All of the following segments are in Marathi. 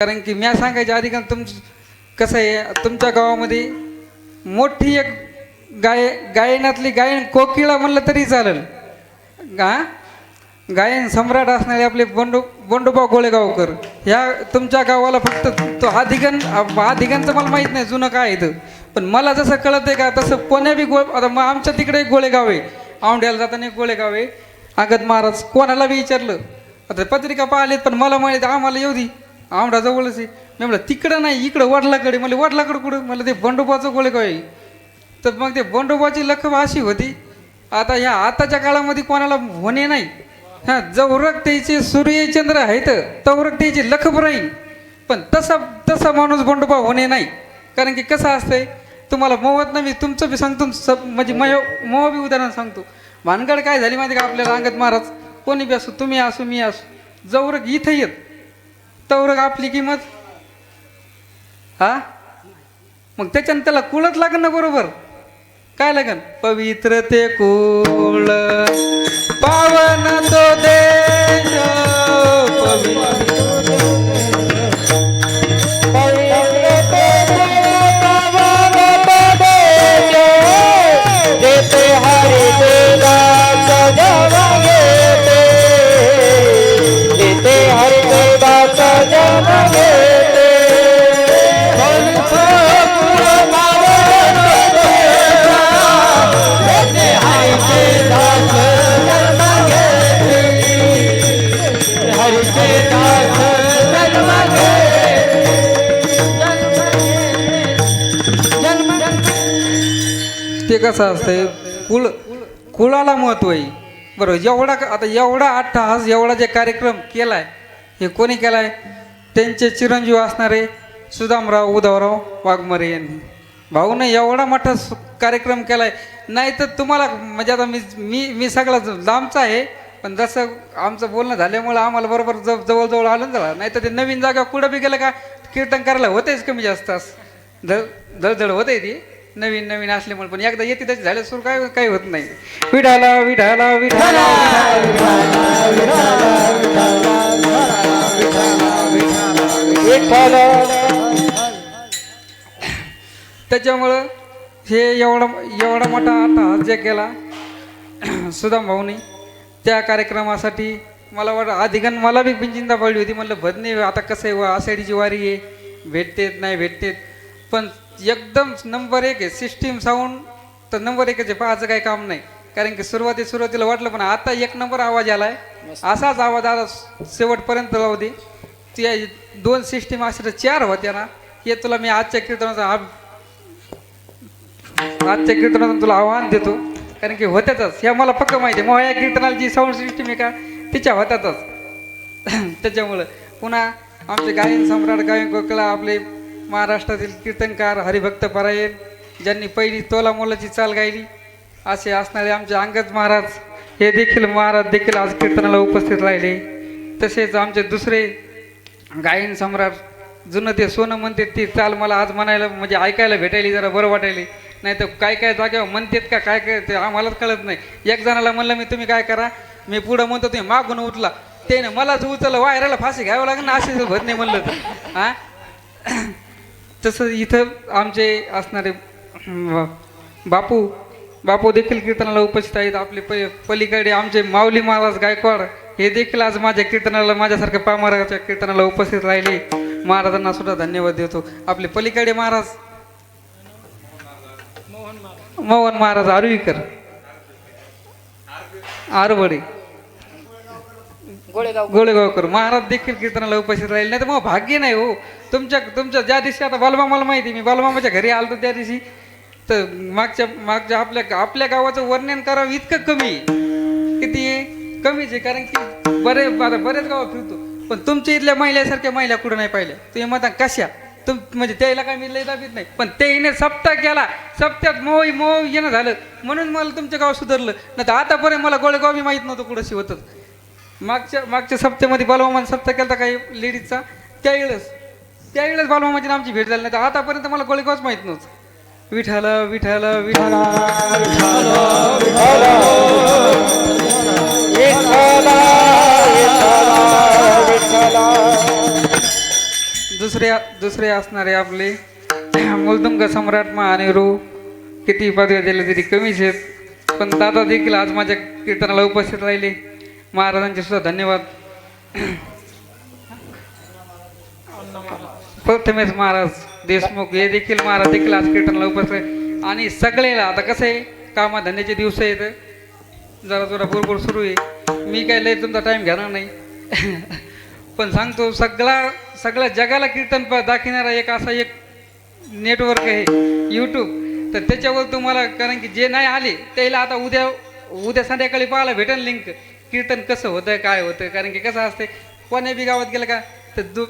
कारण की मी सांगायच्या आधी का कसं आहे तुमच्या गावामध्ये मोठी एक गायनातली गायन कोकिळा म्हणलं तरी चालेल. गायन सम्राट असणारे आपले बंडोबा गोळेगावकर ह्या तुमच्या गावाला फक्त तो आदिगंचं मला माहीत नाही जुनं काय आहे. पण मला जसं कळत आहे का तसं कोण्या बी आता मग आमच्या तिकडे एक गोळेगाव आहे, औंढ्याला जाताना एक गोळेगाव आहे. आगत महाराज कोणाला बी विचारलं आता पत्रिका पाहिलेत पण मला माहिती आम्हाला येऊ दे औंढा जवळच आहे. मी म्हटलं तिकडं नाही इकडं वडलाकडे, मला वडलाकडं कुठं, मला ते बंडोबाचं गोळेगाव आहे. तर मग ते बंडोबाची लखब अशी होती. आता ह्या आताच्या काळामध्ये कोणाला होणे नाही. हां जवरक त्याचे सूर्यचंद्र आहेत तवरक त्याची लखब राहील. पण तसा माणूस बंडोबा होणे नाही. कारण की कसं असतंय तुम्हाला मोहत नाही, मी तुमचं बी सांगतो म्हणजे मोह बी उदाहरण सांगतो. भानगड काय झाली माहिती का आपल्याला अंगद महाराज कोणी बी असो, तुम्ही असो मी असो, जवरक इथं येत तवरक आपली किंमत मग त्याच्यानं त्याला कुळत लागन ना बरोबर. काय लागन? पवित्र ते कुळ पावन तो देश देते हरि देवा सजन घेते, देते हरि देवा सजन घेते. ते कसं असतंय कुळाला महत्व आहे. बरोबर आता एवढा अट्टहास एवढा जे कार्यक्रम केलाय हे कोणी केलाय? त्यांचे चिरंजीव असणारे सुदामराव उद्धवराव वाघमारे यांनी. भाऊने एवढा मोठा कार्यक्रम केलाय. नाही तर तुम्हाला म्हणजे आता मी सगळा लांबचा आहे पण जसं आमचं बोलणं झाल्यामुळं आम्हाला बरोबर जवळजवळ आलं झालं. नाही तर ते नवीन जागा कुठं बी गेलं का कीर्तन करायला होतेच कमी जास्त धडधड होते ती नवीन असल्यामुळे. पण एकदा येते त्याची झाल्या सुरू काही होत नाही. विठाला विठाला विठाला त्याच्यामुळं हे एवढा मोठा आता जे केला सुदाम भाऊनी त्या कार्यक्रमासाठी मला वाटतं आधिगण मला बी चिंता पडली होती. म्हणलं भजनी आता कसं आहे आषाढीची वारी आहे भेटतेत नाही भेटतेत. पण एकदम नंबर 1 आहे सिस्टीम साऊंड तर नंबर 1 आहे. पाहायचं काही काम नाही. कारण की सुरुवातीला वाटलं पण आता 1 नंबर आवाज आलाय. असाच आवाज आला शेवटपर्यंत लावू दे. त्या 2 सिस्टीम असे 4 होत्या ना. हे तुला मी आजच्या कीर्तनातून तुला आव्हान देतो. कारण की होत्यातच ह्या मला पक्क माहिती आहे. मग या कीर्तनाला जी साऊंड सिस्टीम आहे का तिच्या होत्यातच. त्याच्यामुळं पुन्हा आमचे गायन सम्राट गायन कोकिळा आपले महाराष्ट्रातील कीर्तनकार हरिभक्त परायण ज्यांनी पहिली तोला मोलाची चाल गायली असे असणारे आमचे अंगद महाराज हे देखील आज कीर्तनाला उपस्थित राहिले. तसेच आमचे दुसरे गायन सम्राट जुनं ते सोनं म्हणते ती चाल मला आज म्हणायला म्हणजे ऐकायला भेटायली जरा बरं वाटायली. नाही तर काय जागेवर म्हणतात का काय ते आम्हालाच कळत नाही. एक जणाला म्हणलं मी तुम्ही काय करा मी पुढं म्हणतो तुम्ही मागून उठला ते ना मलाच उचललं वायराला फाशी घ्यावं लागेल ना असे भर नाही म्हणलं तर तसं इथं आमचे असणारे बापू देखील कीर्तनाला उपस्थित आहेत. आपले पलीकडे आमचे माऊली महाराज गायकवाड हे देखील आज माझ्या कीर्तनाला माझ्यासारख्या पामाराच्या कीर्तनाला उपस्थित राहिले. महाराजांना सुद्धा धन्यवाद देतो. आपले पलीकडे महाराज मोहन महाराज आरवीकर आरवडे गोळेगावकर महाराज देखील कीर्तनाला उपस्थित राहिले. नाही तर मग भाग्य नाही हो तुमच्या ज्या दिवशी आता बालमामाला माहिती मी बालमामाच्या घरी आलो त्या दिवशी तर मागच्या आपल्या गावाचं वर्णन करावं इतकं कमी किती कमीच आहे. कारण की बरेच गाव फिरतो पण तुमच्या इथल्या महिलासारख्या महिला कुठं नाही पाहिल्या. तुम्ही म्हणता कशा म्हणजे त्याला काय मी लय दाबीत नाही पण त्याने सप्ताह केला. सप्त्यात मोह येणं झालं म्हणून मला तुमचं गाव सुधारलं. नाही तर आतापर्यंत मला गोळेगाव मी माहीत नव्हतं कुठं शिवतच. मागच्या सप्त्यामध्ये बालमामाने सप्ताह केला काही लेडीजचा त्यावेळेस बालमामाची आमची भेट झाली. नाही तर आतापर्यंत मला गोळेगावच माहीत नव्हतं. विठाला विठाला विठाला दुसरे असणारे आपले मुलदुंग सम्राट महानेहरू किती पदव्या दिल्या तरी कमीच आहेत, पण दादा देखील आज माझ्या कीर्तनाला उपस्थित राहिले. महाराजांचे सुद्धा धन्यवाद. प्रथमेश महाराज देशमुख हे देखील महाराज देखील आज कीर्तनाला उपस्थित आहे. आणि सगळेला आता कसं आहे, कामाधंद्याचे दिवस आहेत, जरा जरा बरोबर सुरू आहे. मी काय लय तुमचा टाईम घेणार नाही पण सांगतो, सगळ्या जगाला कीर्तन दाखवणारा एक असा एक नेटवर्क आहे यूट्यूब. तर त्याच्यावर तुम्हाला, कारण की जे नाही आले त्याला आता उद्या संध्याकाळी पाहायला भेटेल लिंक, कीर्तन कसं होतं काय होतं. कारण की कसं असते, कोण्या बी गावात गेलं का तर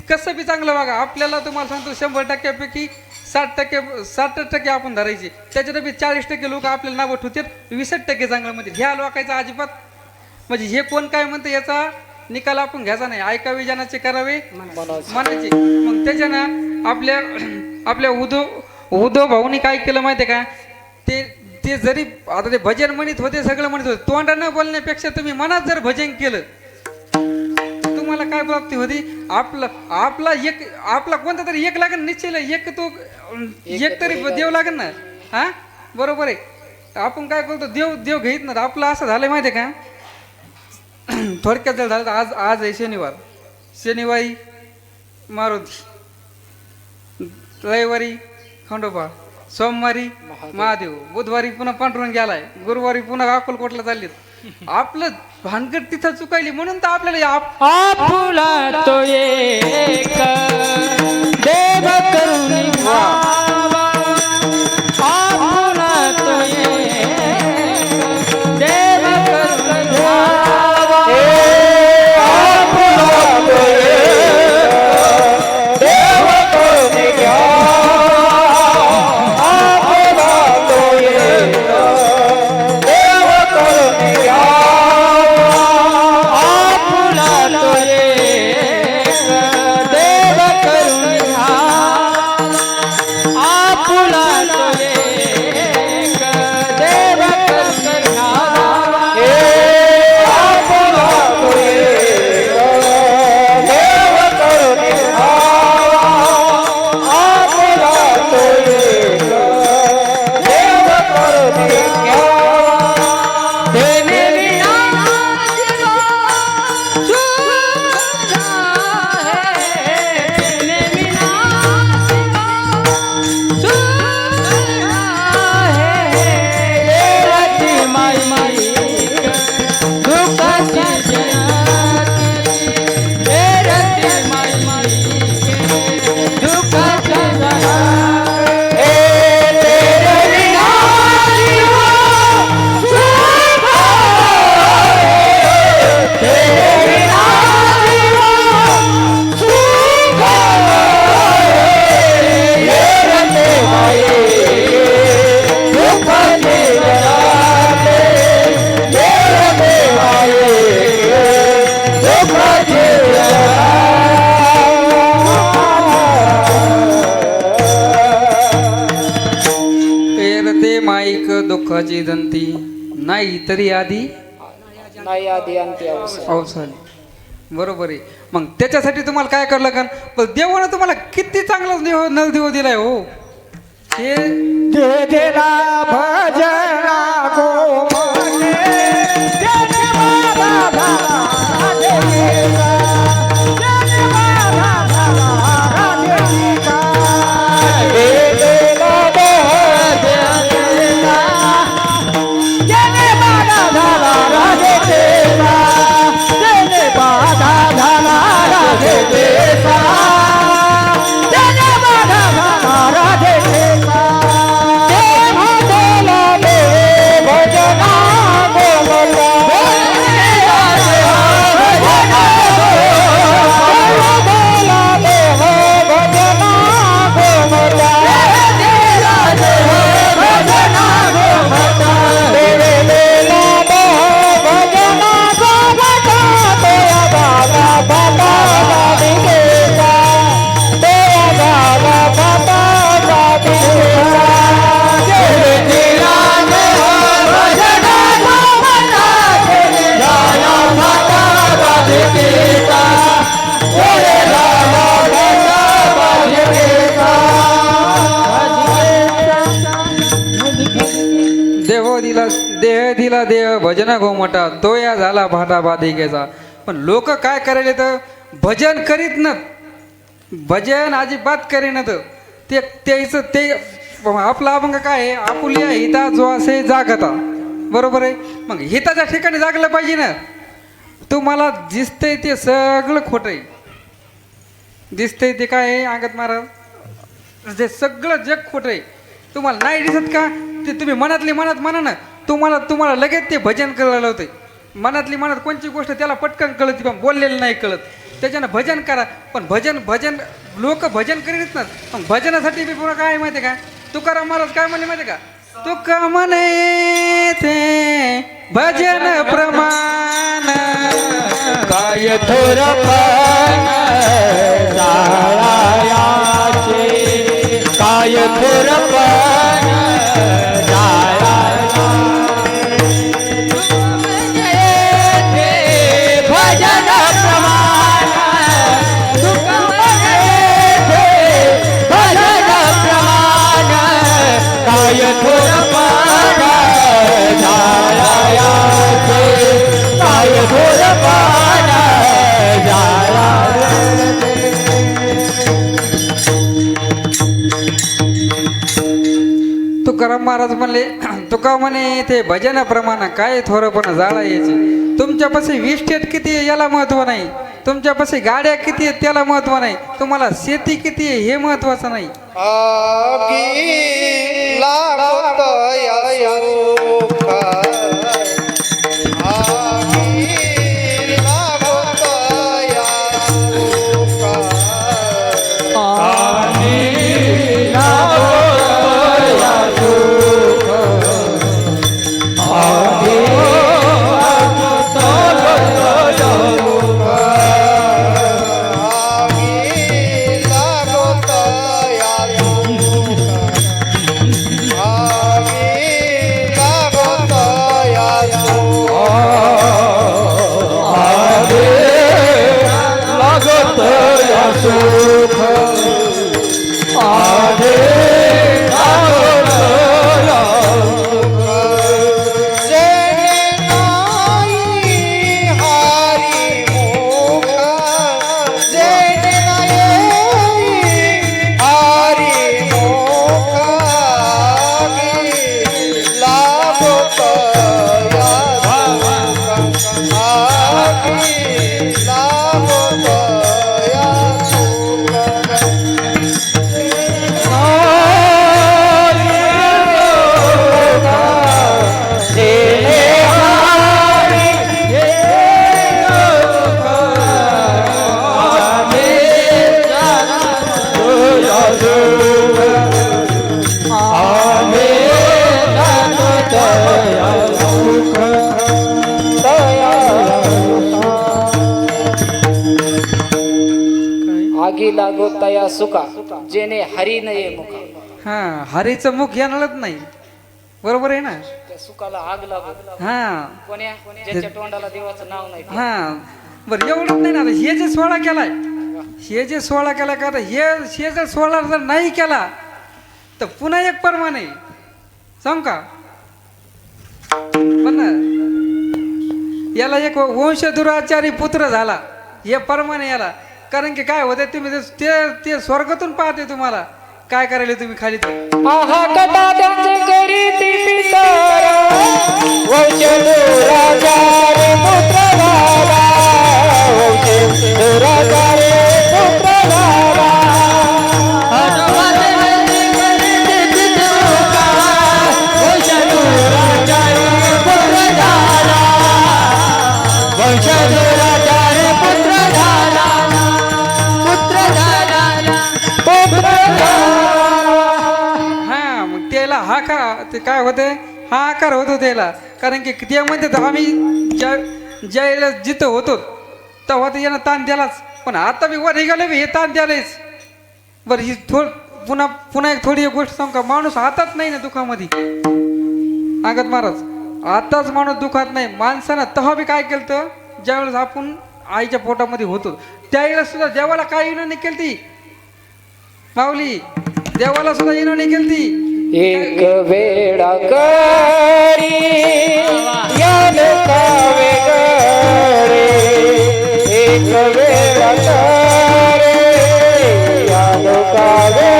कसं बी चांगलं बघा. आपल्याला तुम्हाला सांगतो 100%पैकी 60% आपण धरायचे, त्याच्यात बी 40% लोक आपल्याला नावं ठेवतात, 20% चांगलं म्हणजे ह्या लोकांचा अजिबात म्हणजे हे कोण काय म्हणतं याचा निकाल आपण घ्यायचा नाही. ऐकावे जनाचे करावे मनाचे. मग त्याच्यानं आपल्या उद्धव भाऊनी काय केलं माहिती आहे का, ते जरी आता ते भजन म्हणत होते, सगळं म्हणत होते, तोंडानं बोलण्यापेक्षा तुम्ही मनात जर भजन केलं तुम्हाला काय प्राप्ती होती. आपला कोणता तरी एक लागेल निश्चय, एक तरी देव लागेल ना. हा बरोबर आहे. आपण काय करतो, देव घेत ना. आपलं असं झालंय माहिती आहे का, थोडक्यात जर झालं तर आज आहे शनिवारी मारुती, रविवारी खंडोबा, सोमवारी महादेव, बुधवारी पुन्हा पांडुरंग गेलाय, गुरुवारी पुन्हा अक्कलकोटला चाललीत. आपलं भानगड तिथं चुकायली म्हणून तर आपल्याला आपुला तो एक देव करुणी भावा, आपुला तो एक देव करुणी भावा, आपुला तो एक देव करुणी भावा, आपुला तो एक देव करुणी दुःखाची दंती नाही तरी आधी नाही आधी अंती अवसानी. बरोबर आहे. मग त्याच्यासाठी तुम्हाला काय करावं लागेल, पण देवानं तुम्हाला किती चांगला नलदेव दिलाय हो. हे देला भजना गो मने देने बाबा बाबा देगा देने बाबा बाबा देगा देला भजना देने बाबा बाबा देगा देने बाबा बाबा देगा देने बाबा बाबा देगा भज देह दिला देह भजन गोमटा तो या झाला भाटा बाधिकेचा. पण लोक काय करायले तर भजन करीत न, भजन अजिबात करीनत. ते त्याचं ते आपला अभंग काय आहे, आपुल्या हिता जो असे जागता. बरोबर आहे. मग हिताच्या ठिकाणी जागलं पाहिजे ना. तुम्हाला दिसतंय ते सगळं खोटं आहे. दिसतंय ते काय आहे अंगत महाराज, ते सगळं जग खोटं आहे. तुम्हाला नाही दिसत का, ते तुम्ही मनातली मनात म्हणा ना, तुम्हाला लगेच ते भजन करायला होते. मनातली मनात कोणची गोष्ट त्याला पटकन कळत, पण बोललेलं नाही कळत. त्याच्यानं भजन करा. पण भजन लोक भजन करीत ना. मग भजनासाठी बी पुन्हा काय माहिती आहे का, तुकाराम महाराज काय म्हणले माहिती आहे का, तुका म्हणे ते भजन प्रमाण काय थोर पण जाळायाचे, काय थोर पण जाळायाचे. भजन प्रमाण तुका म्हणे भजन प्रमाण, काय थोर पण जाळायाचे, काय थोर पण जाळायाचे. तुकाराम महाराज म्हणले, तुका म्हणे ते भजनाप्रमाणे काय थोरपण जाळा यायचे. तुमच्यापाशी विस्टेट किती आहे याला महत्त्व नाही, तुमच्यापाशी गाड्या किती आहेत त्याला महत्त्व नाही, तुम्हाला शेती किती आहे हे महत्त्वाचं नाही. आगी लागत या सुख, आगी लागत या सुख, आगी लागत या सुख, आगी लागत या सुख, आगी लागत या सुख, आगे लागत या सुख. जेणे नाही हारी मुख, जेणे नाही हारी मुख, लागत या सुख, आगी लागत या सुख. आगी लागो तया सुका, जेने हरी नये मुका. हा, हरीचं मुख येणारच नाही. बरोबर आहे ना. त्या सुकाला आग लागो. हा कोण्या ज्याच्या तोंडाला देवाचं नाव नाही. हा बरं, एवढंच नाही ना. आता हे जे सोहळा केलाय, हे जे सोहळा केला का, आता हे जर सोहळा जर नाही केला तर पुन्हा एक परमान आहे. सांग का पण ना, याला एक वंश दुराचारी पुत्र झाला, हे परमान आहे याला. कारण की काय होते, तुम्ही ते स्वर्गातून पाहते तुम्हाला काय करायला तुम्ही खाली. आहा कथा त्यांचे करी ती पितारा, वंश दुराचारी पुत्र झाला, वंश दुराचारी पुत्र झाला. वंश दुराचारी पुत्र झाला, वंश दुराचारी पुत्र झाला, पुत्र झाला, पुत्र झाला. हा, मग त्याला हा का ते काय होते, हा आकार होतो त्याला. कारण की ते म्हणतात आम्ही ज्याला जिथं होतो तेव्हा ते यानं ताण द्यालाच. पण आता मी वर निघाले हे ताण द्यालाच. बरं, ही पुन्हा एक थोडी एक गोष्ट सांगू का. माणूस आताच नाही ना दुःखामध्ये, अंगत महाराज आताच माणूस दुखात नाही. माणसानं तेव्हा बी काय केलं तर, ज्यावेळेस आपण आईच्या पोटामध्ये होतो त्यावेळेस सुद्धा देवाला काय विनवणी केली ती माऊली, देवाला सुद्धा विनवणी केली ती एक वेळा करी यान कावे गडे एक वेळा करे यान कावे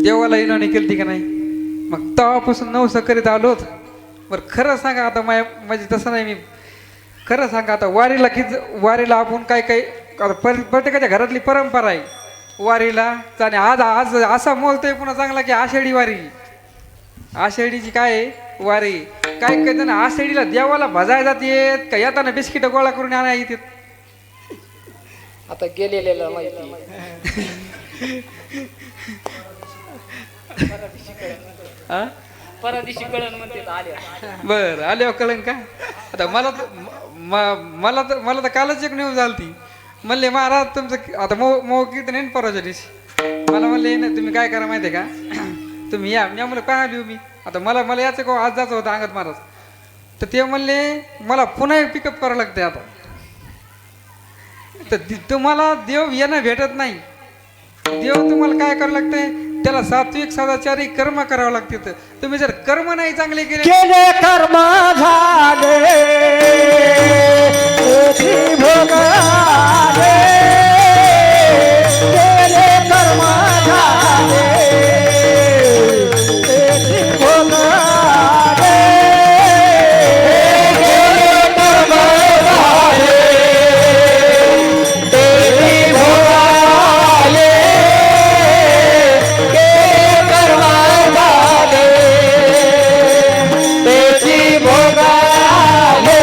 देवाला इनानी केली का नाही? मग तेव्हापासून नवसं करीत आलोत. बरं खरं सांगा आता म्हणजे तसं नाही, मी खरं सांगा आता वारीला आपण काय काय आता प्रत्येकाच्या घरातली परंपरा आहे वारीला आणि आज असा मोलतोय पुन्हा चांगला की आषाढी वारी. आषाढीची काय आहे वारी, काय काय जण आषाढीला देवाला भजाय जात येत का येताना बिस्किट गोळा करून आणा येतात. आता गेलेल्याला माहिती परदिशी कळण म्हणते आल्या. बर आल्यावर कळन का? आता मला तर कालच एक न्यूज झाली ती. म्हणले महाराज तुमचं आता मो कीर्तन येईन परवाच्या दिवशी. मला म्हणले ना तुम्ही काय करा माहिती आहे का, तुम्ही या. मी म्हणलं काय आली मी आता मला याचं का आज जायचं होतं अंगद महाराज. तर ते म्हणले मला पुन्हा एक पिकअप करावं लागते आता. तर तुम्हाला देव येणं भेटत नाही. देव तुम्हाला काय करावं लागतंय, त्याला सात्विक सदाचारी कर्म करावं लागते. तर तुम्ही जर कर्म नाही चांगले केले कर्म झाले भोग आले, केले कर्म झाले भोग आले, केले कर्म झाले भोग आले, केले कर्म झाले भोग आले.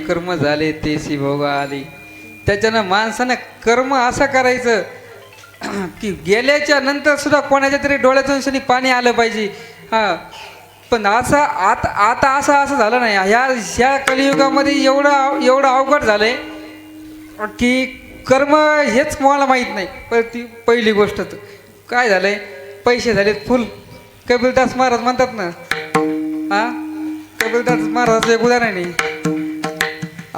कर्म झाले तेसी भोग आले. त्याच्यानं माणसानं कर्म असं करायचं की गेल्याच्या नंतर सुद्धा कोणाच्या तरी डोळ्यातून क्षणी पाणी आलं पाहिजे. हां, पण असं आता असं झालं नाही. ह्या कलियुगामध्ये एवढं अवघड झालं आहे की कर्म हेच मला माहीत नाही. पण ती पहिली गोष्ट तर काय झालं आहे, पैसे झालेत फुल. कबीरदास महाराज म्हणतात ना, हां, कबीरदास महाराजाचं एक उदाहरण आहे,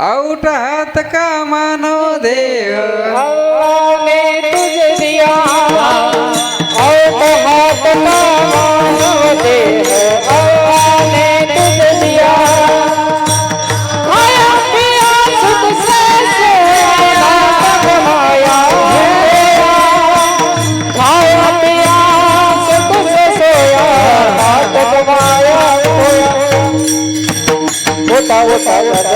आउट हात का मानव देह ने तुझे दिया और हाथ का मानव देह ने तुझे दिया खाया पिया सुख से सोया कमाया खाया पिया सुख से सोया हाथ कमाया होता होता होता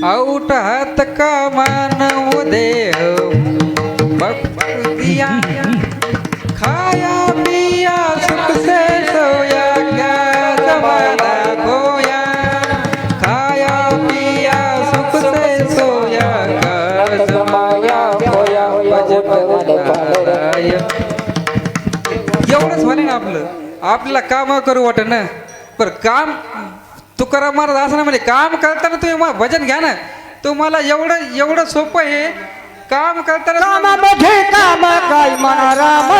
आउट हात का मानव देह दिया खाया पिया सुख से सोया क्या जमाना खोया खाया पिया सुख से सोया क्या जमाया होया एवढंच म्हणे ना आपल्याला काम करू वाटत ना. बरं, काम तुकाराम महाराज असं ना, म्हणजे काम करताना तुम्ही भजन घ्या ना. तुम्हाला एवढं सोपं आहे काम करताना. काम मध्ये काम काय म्हणा राम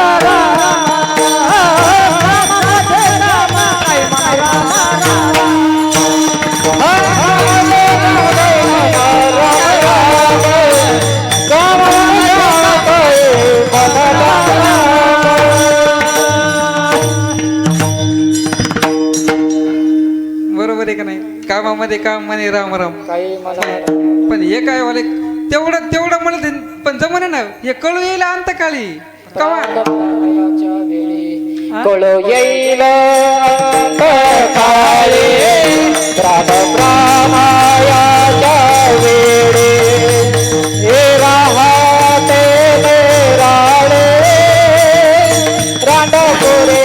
बरोबर आहे का नाही? कामामध्ये काम म्हणे राम राम. काही मला पण हे काय वाले तेवढं म्हणत पण जमणे ना, हे कळू येईल अंतकाळी कवा. कळो येईल अंतकाळी प्राणायाच्या वेळी हे राहते राणे रांडपुरे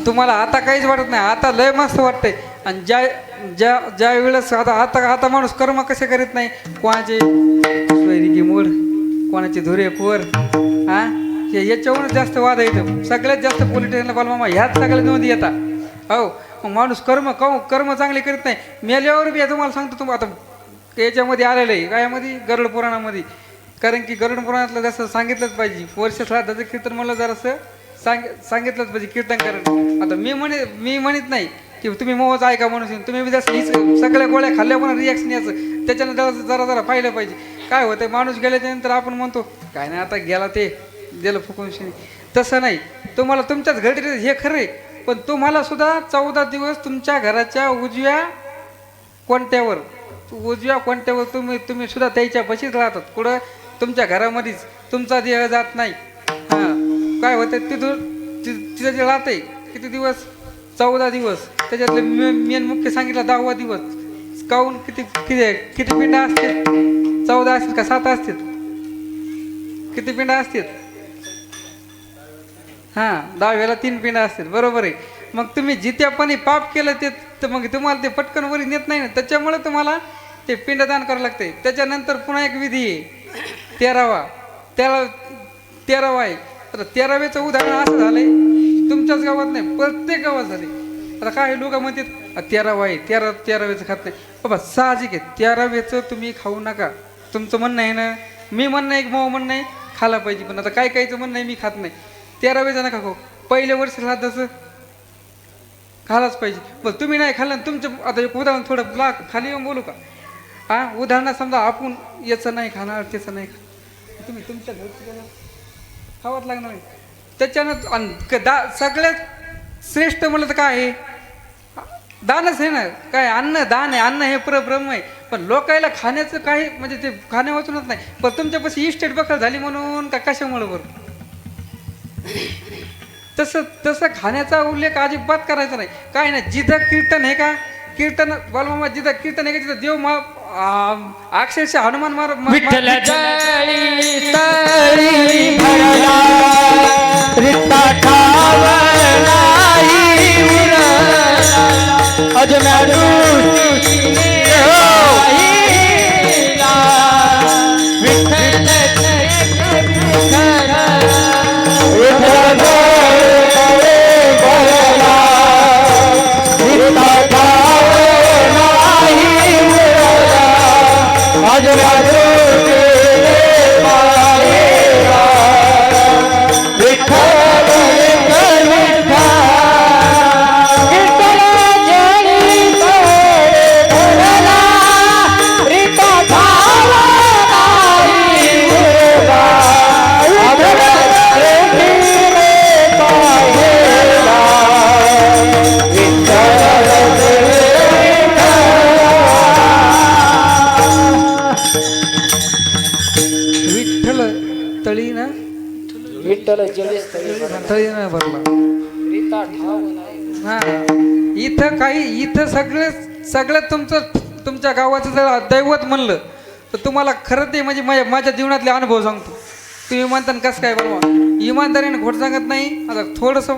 तुम्हाला आता काहीच वाटत नाही. आता लय मस्त वाटतंय. आणि ज्या वेळेस आता माणूस कर्म कसे करीत नाही, कोणाचे सोयरिकी मोड, कोणाचे धुरे पोर, हा, याच्यावरच जास्त वाद येतं. सगळ्यात जास्त पोलीस स्टेशनला बालमामा ह्याच सगळ्या नोंदी येतात. हो, मग माणूस कर्म चांगले करीत नाही. मेल्यावर बी तुम्हाला सांगतो, आता याच्यामध्ये आलेलं आहे कायामध्ये गरुड पुराणामध्ये. कारण की गरुड पुराणातलं जसं सांगितलंच पाहिजे, वर्ष श्राद्धाचं कीर्तन मला जरासं सांगितलंच पाहिजे कीर्तन करणं. आता मी म्हणत नाही की तुम्ही मोहच ऐका म्हणून. तुम्ही बी जसं हीच सगळ्या गोळ्या खाल्ल्या पण रिॲक्शन याचं त्याच्यानं जरा पाहिलं पाहिजे. काय होतं, माणूस गेल्याच्या नंतर आपण म्हणतो काय नाही आता गेला ते दिलं फुकून शिणी. तसं नाही. तुम्हाला तुमच्याच घरी हे खरं आहे, पण तुम्हाला सुद्धा 14 दिवस तुमच्या घराच्या उजव्या कोणत्यावर तुम्ही सुद्धा त्याच्या पशीच राहतात. कुठं तुमच्या घरामध्येच तुमचा देह जात नाही. हां, काय होतं तिथं जे राहते किती दिवस, 14 दिवस. त्याच्यातले मेन मुख्य सांगितलं 10वा दिवस. काहून किती पिंड असतील? 14 असतील का 7 असतील? किती पिंड असतील? हां, 10व्याला 3 पिंड असतील. बरोबर आहे. मग तुम्ही जित्यापणी पाप केलं ते तर मग तुम्हाला ते पटकन वरी नेत नाही ना. त्याच्यामुळे तुम्हाला ते पिंडदान करावं लागते. त्याच्यानंतर पुन्हा एक विधी आहे 13वा आहे. आता 13वेचं उदाहरण असं झालंय, तुमच्याच गावात नाही प्रत्येक गावात झाले. आता काय लोक म्हणतात 13वा आहे, 13वेचं खात नाही. बाबा साहजिक आहे, 13वेचं तुम्ही खाऊ नका. तुमचं म्हणणं आहे ना, मी म्हणणं एक मग म्हणणं आहे खायला पाहिजे. पण आता काहीचं म्हणणं आहे मी खात नाही. 13वेचं नका खाऊ. पहिल्या वर्षी श्राद्धाचं खालाच पाहिजे. बरं, तुम्ही नाही खाल्लं तुमचं. आता एक उदाहरण थोडं खाली येऊन बोलू का? हां, उदाहरणं समजा आपण याचं नाही खाणार त्याचं नाही खाणार. तुम्ही तुमच्या घरचं खावाच लागणार आहे. त्याच्यानं सगळ्यात श्रेष्ठ म्हणलं तर काय आहे? दानच आहे ना. काय अन्न दान आहे. अन्न हे परब्रह्म आहे. पण लोकायला खाण्याचं काही म्हणजे ते खाण्या वाचूनच नाही. पण तुमच्यापाशी इस्टेट बखल झाली म्हणून का कशामुळे बरं तसं तसं खाण्याचा उल्लेख अजिबात करायचा नाही. काय नाही. जिथं कीर्तन आहे का कीर्तन बालमामा जिथं कीर्तन आहे का तिथं देव अक्षरशः हनुमान विठ्ठल जळी तळी भरला रित्ता ठावलाई उरला अजम्या दृष्टीने राहिला विठ्ठल जळी भरला विठ्ठल जळी भरला रित्ता ठावलाई उरला अजम्या दृष्टीने राहिला विठ्ठल विठ्ठल तळी ना विठ्ठल जळीस तळी भरला. तळी ना भरला. रिता ठाव नाही. हा इथं काही इथं सगळं तुमच्या गावाचं जर दैवत म्हणलं तर तुम्हाला खरं ते म्हणजे माझ्या जीवनातले अनुभव सांगतो. तुम्ही म्हणता कसं काय बरोबर इमानदारीने खोट सांगत नाही. आता थोडंसं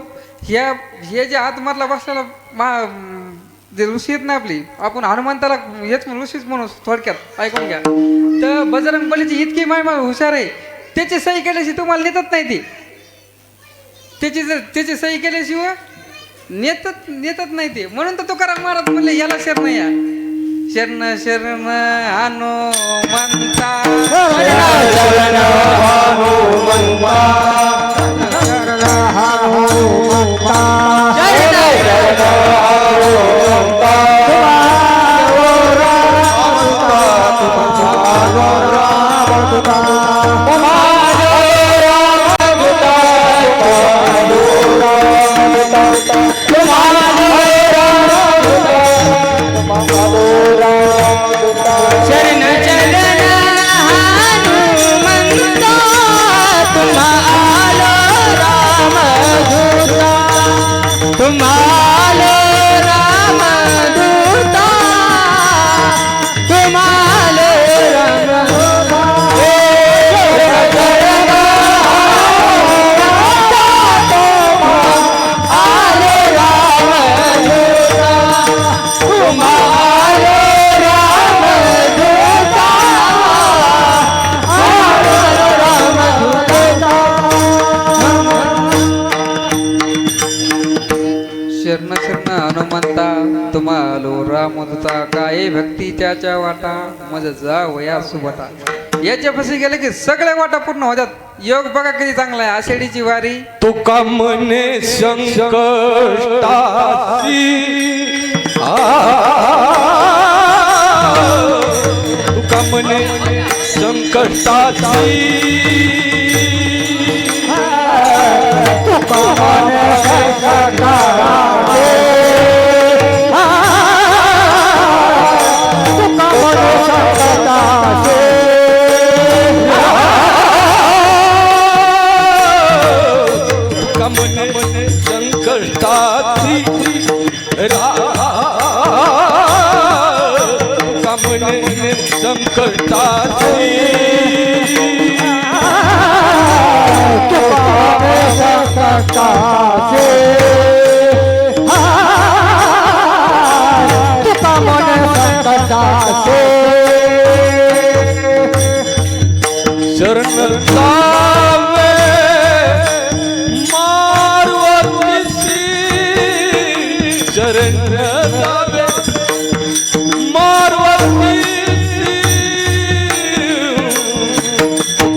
हे जे आतमधला बसलेला जे ऋषी आहेत ना आपली आपण हनुमंताला हेच ऋषीच म्हणू थोडक्यात ऐकून घ्या. तर बजरंग बलीची इतकी माय हुशार आहे. त्याची सही केल्याशिवाय तुम्हाला नेतच नाही ती. त्याची सही केल्याशिवाय नेतच नाही ते. म्हणून तर तुकाराम महाराज म्हणले याला शरण या शरण शरण हनुमंता शरण चरण हनुमंता तुम्हालो रामदूता तुम्हालो रामदूता तुम्हालो रामदूता शरण शरण हनुमंता तुम्हालो रामदूता काय भक्ती त्याच्या वाटा मज जा वया सुबटा. याच्यापाशी गेले की सगळ्या वाटा पूर्ण होतात. योग बघा किती चांगला आहे. आषाढीची वारी तुका मने संकटाची तुका मने संकटाची तुका मने संकटाची तुका मने संकटाची कमने संकटाची कमने संकटाची शरण जावे मारवतीसी शरण जावे मारवतीसी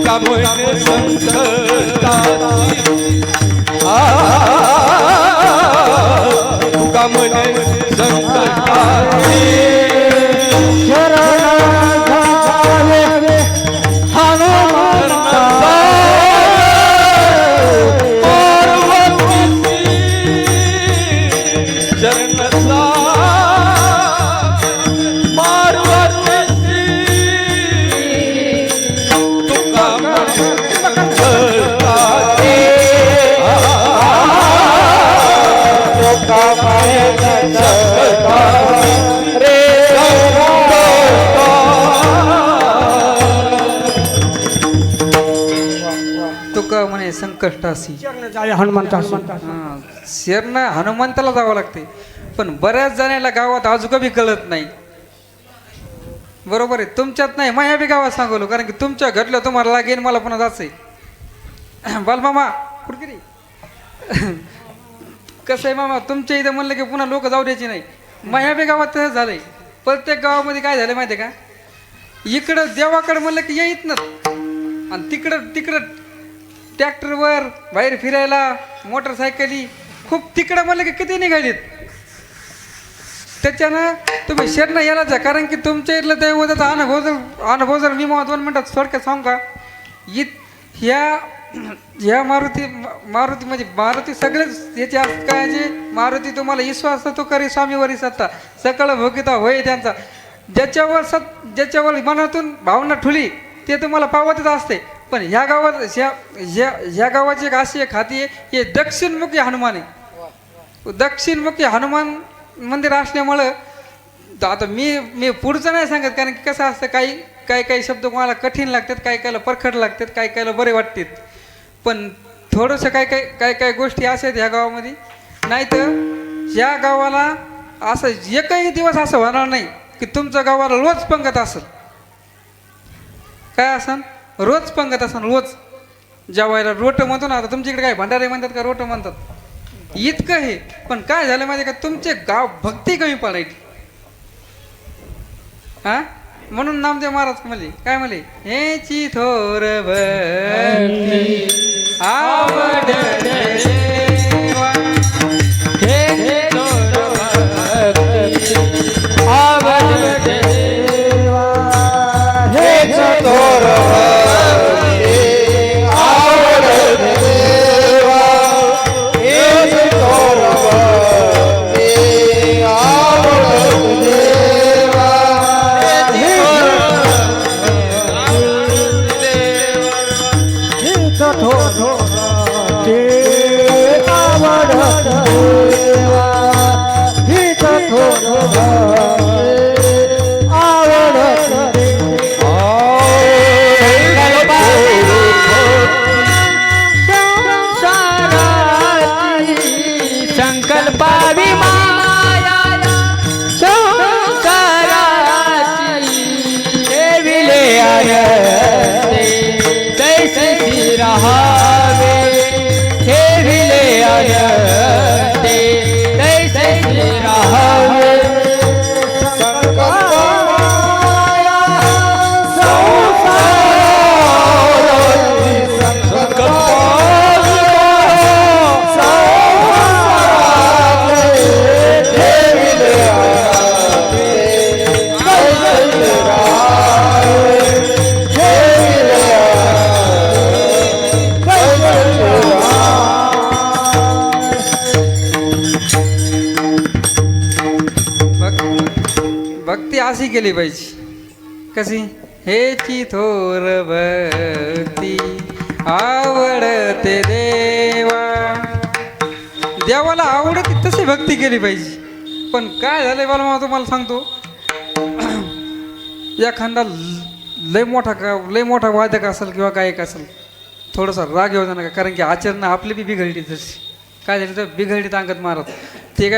कामने संकटाची कामने संकटाची शरण जावे हनुमंता संकष्टासी हनुमंता हां शेरणं हनुमंताला जावं लागते. पण बऱ्याच जणांना गावात अजून बी कळत नाही. बरोबर आहे, तुमच्यात नाही, माया बी गावात सांगवलो, कारण की तुमच्या घडलं तुम्हाला लागेल, मला पुन्हा जायचंय. बालमामा कुठे गेली? कसं आहे मामा, तुमच्या इथं म्हणलं की पुन्हा लोक जाऊ द्यायची नाही. माया बी गावात तसंच झालंय. प्रत्येक गावामध्ये काय झालं माहिती आहे का, इकडं देवाकडं म्हणलं की येत ना, आणि तिकडं तिकडं ट्रॅक्टरवर बाहेर फिरायला मोटरसायकली खूप तिकडं म्हणलं की किती निघालीत. त्याच्यानं तुम्ही शरणं यायलाच आहे, कारण की तुमच्या इथलं दैवताचा अनुभव जर मी मला 2 मिनिटात थोडक्यात सांगू का. ह्या मारुती म्हणजे मारुती सगळेच याचे काय जे मारुती तुम्हाला विश्वास तो करी स्वामीवरी सत्ता सकळ भोगिता होय त्यांचा. ज्याच्यावर मनातून भावना ठुली ते तुम्हाला पावतच असते. पण ह्या गावात ह्या गावाची एक अशी एक हाती आहे, हे दक्षिणमुखी हनुमान आहे. दक्षिणमुखी हनुमान मंदिर असल्यामुळं आता मी पुढचं नाही सांगत, कारण की कसं असतं, काही शब्द मला कठीण लागतात, काही परखड लागतात, काही बरे वाटतात. पण थोडंसं काही गोष्टी अशा आहेत ह्या गावामध्ये. नाही तर ह्या गावाला असं एकही दिवस असं होणार नाही की तुमच्या गावाला रोज पंगत असेल. काय असन, रोज पंगत असन, रोज जेवायला रोट म्हणतो ना. आता तुमच्या इकडे काय भंडारे म्हणतात का रोट म्हणतात, इतकं हे. पण काय झालं माहिती का, तुमचे गाव भक्ती कमी पडायची. हा म्हणून नामदेव महाराज म्हणले, काय म्हणले, हेची थोर भक्ती आवड देवा, हे आवड देवा, हेच थोर भक्ती आवड देवा, हेच थोर भक्ती आवड देवा, हेच थोर भक्ती आवड देवा, हेच थोर भक्ती आवड संकल्पावी माया संसाराची देविले आयते तैसी रहावे, ठेविले आयते तैसी रहावे. भक्ती अशी केली पाहिजे. कशी, हेची थोर भक्ती आवडते देवा. देवाला आवडते तशी भक्ती केली पाहिजे. पण काय झालंय मला तुम्हाला सांगतो, एखादा लय मोठा वादक असेल किंवा गायक असेल, थोडासा राग येऊ नका, कारण की आचरण आपली बी बिघडली तशी. काय झाली तर बिघडली अंगत मारत. ते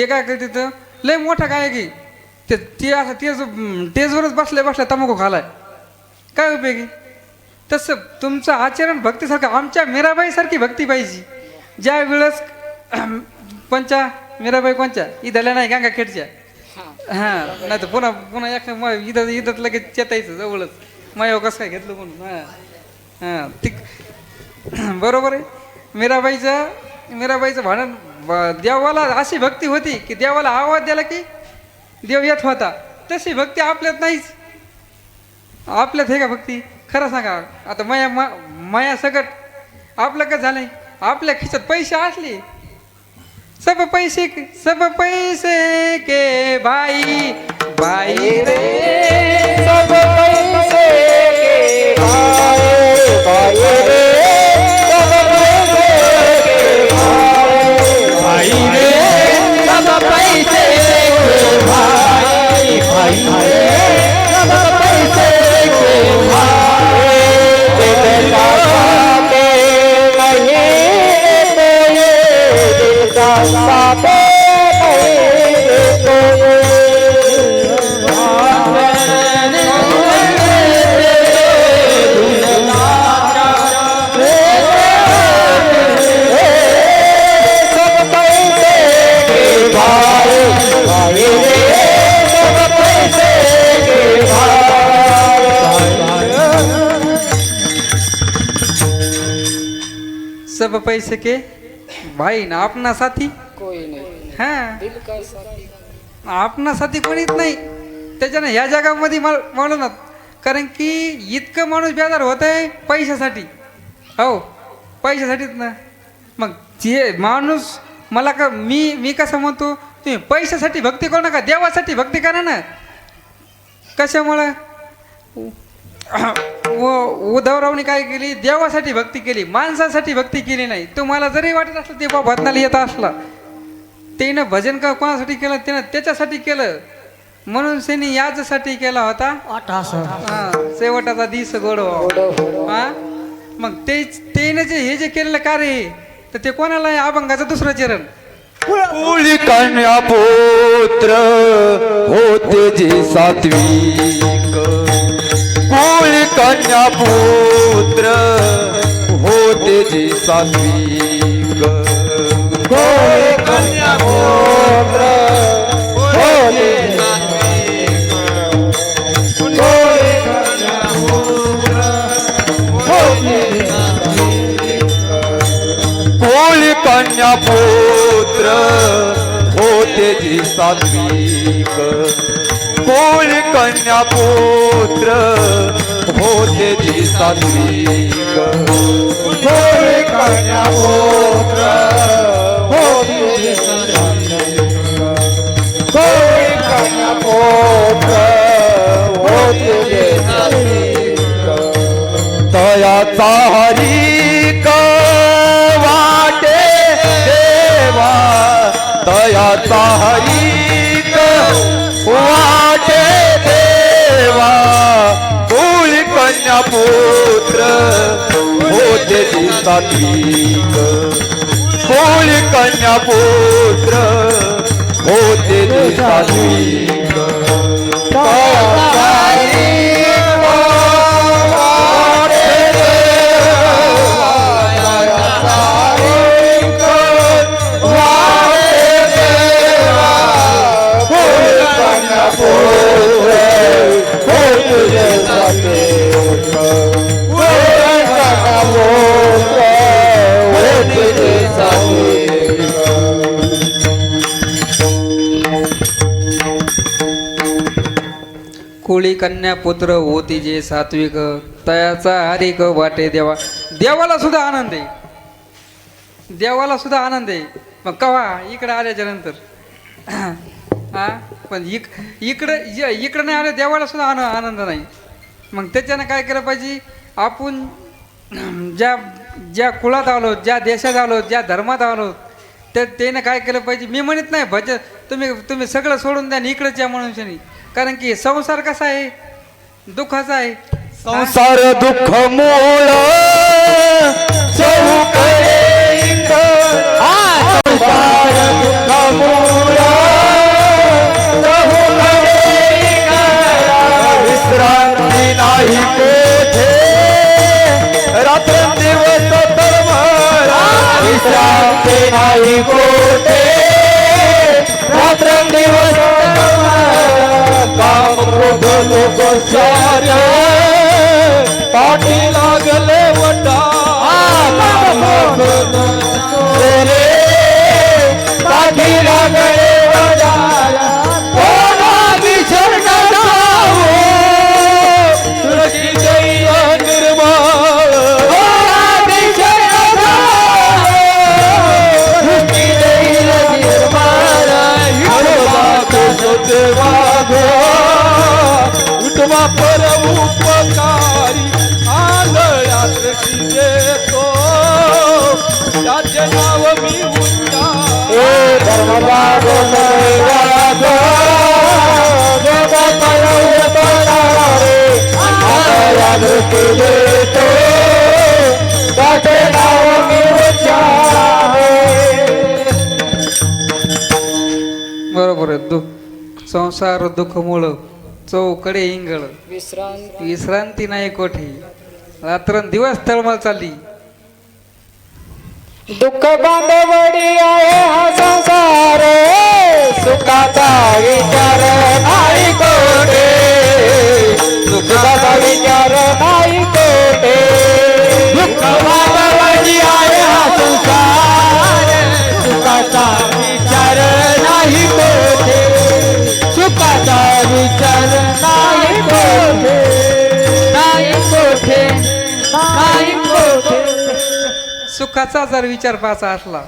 काय करते तर लय मोठा गायक आहे, ते असं तेजवरच बसल्या तंबाखू खालाय, काय उपयोगी. तसं तुमचं आचरण भक्तीसारखं, आमच्या मीराबाईसारखी भक्ती पाहिजे. ज्या वेळेस मीराबाई कोणच्या इथल्या नाही, गंगाखेडच्या. हां नाही तर पुन्हा इथं लगेच चेतायचं जवळच, मायाव कसं काय घेतलं म्हणून. हां ती बरोबर आहे. मीराबाईचं भांडण, देवाला अशी भक्ती होती की देवाला आवाज दिला की देव येत होता. तशी भक्ती आपल्यात नाहीच. आपल्यात हे का भक्ती, खरं सांगा. आता माया सगट आपलं कसं झालंय, आपल्या खिशात पैसे असले, सब पैसे के भाई रे, सब पैसे के भाई रे, सब पैसे के भाई रे, सब पैसे के भाई रे, सब पैसे के भाई, तेरे लाखों के सब पैसे के भाई ना आपणा साथी कोई नाही हा दिल का साथी आपणा साथी कोणीच नाही. त्याच्यानं ह्या जगामध्ये म्हणून कारण की इतकं माणूस बेजार होत आहे पैशासाठी. हो पैशासाठीच ना. मग जे माणूस मला का मी कसं म्हणतो तुम्ही पैशासाठी भक्ती करू नका, देवासाठी भक्ती करा ना. कशामुळं उद्धवरावने काय केली, देवासाठी भक्ती केली, माणसासाठी भक्ती केली नाही. तुम्हाला जरी वाटत असलं ते बाबा भजनाला येत असला, त्यानं भजन का कोणासाठी केलं, त्यानं त्याच्यासाठी केलं. म्हणून त्यांनी याच्यासाठी केला होता हा, शेवटाचा दिस गोड हा. मग त्याने जे हे जे केलेलं कार्य आहे, तर ते कोणाला आहे, अभंगाचं दुसरं चरण. कुळी कन्या पुत्र होते जे सात्विक, कुळी कन्या पुत्र होते जे सात्विक, कुळी कन्या पुत्र होते कन्या पुत्र होते जी सात्विक, कोळ कन्या पुत्र होते जी सात्विक, कोळ कन्या पुत्र होते जी सात्विक, कोळ कन्या पुत्र होते जी सात्विक. तयाचा हरिक वाटे देवा, तयाचा हरिक वाटे देवा, कुळ कन्या पुत्र होते जी सात्विक, कुळ कन्या पुत्र होते जी सात्विक. तयाचा हरिक वाटे देवा, तयाचा हरिक वाटे देवा, कुळ कन्या पुत्र होते जी सात्विक, कुळ कन्या पुत्र होते जी सात्विक. कोळी कन्या पुत्र होती जे सात्विक, तयाचा हरिक वाटे देवा. देवाला सुद्धा आनंद आहे, देवाला सुद्धा आनंद आहे. मग कवा इकडे आल्याच्या नंतर हा, पण इकडं नाही आलं, देवाला सुद्धा आनंद नाही. मग त्याच्यानं काय केलं पाहिजे, आपण ज्या कुळात आलो, ज्या देशात आलो, ज्या धर्मात आलो, त्यानं काय केलं पाहिजे. मी म्हणत नाही भजन तुम्ही सगळं सोडून द्या इकडंच या मनुष्यानी, कारण की संसार कसा आहे, दुःखाचा आहे. संसार दुःख मूळ चौकडे संसार दुःख मूळ विश्रांती नाही कोठे, रात्र दिवस तळमळ विश्रांती नाही कोठे, रात्र दिवस काम क्रोध लोक चार्य पाठी लागले वटा, रे पाठी लागले वटा, कोणा विसरण जावो तुळशी जय निर्मळ, कोणा विसरण जावो तुळशी जय निर्मळ. उठवा पर उपकारी आंधळ्यात देतो, त्याचे नाव मी बरोबर आहे. संसार दुःख मूळ चौकडे इंगळ, विश्रांती विश्रांती नाही कोठी, रात्रंदिवस तळमळ चालली. दुःख बांधवडी आहे हा संसार, सुखाचा विचार नाही कोठे, सुखाचा विचार नाही कोठे. दुःख बांधवडी आहे हा सुखाचा जर विचार पाहायचा असला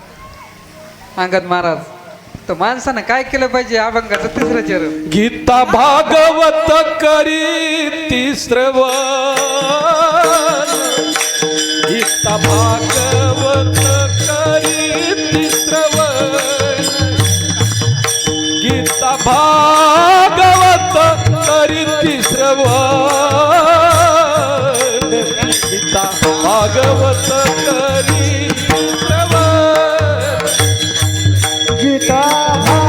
अंगद महाराज तर माणसानं काय केलं पाहिजे अभंगाचं तिसरं चरण. गीता भागवत करी श्रवण, गीता भागवत करी श्रवण, गीता भागवत करी श्रवण, गीता भागवत करी श्रवण, गीता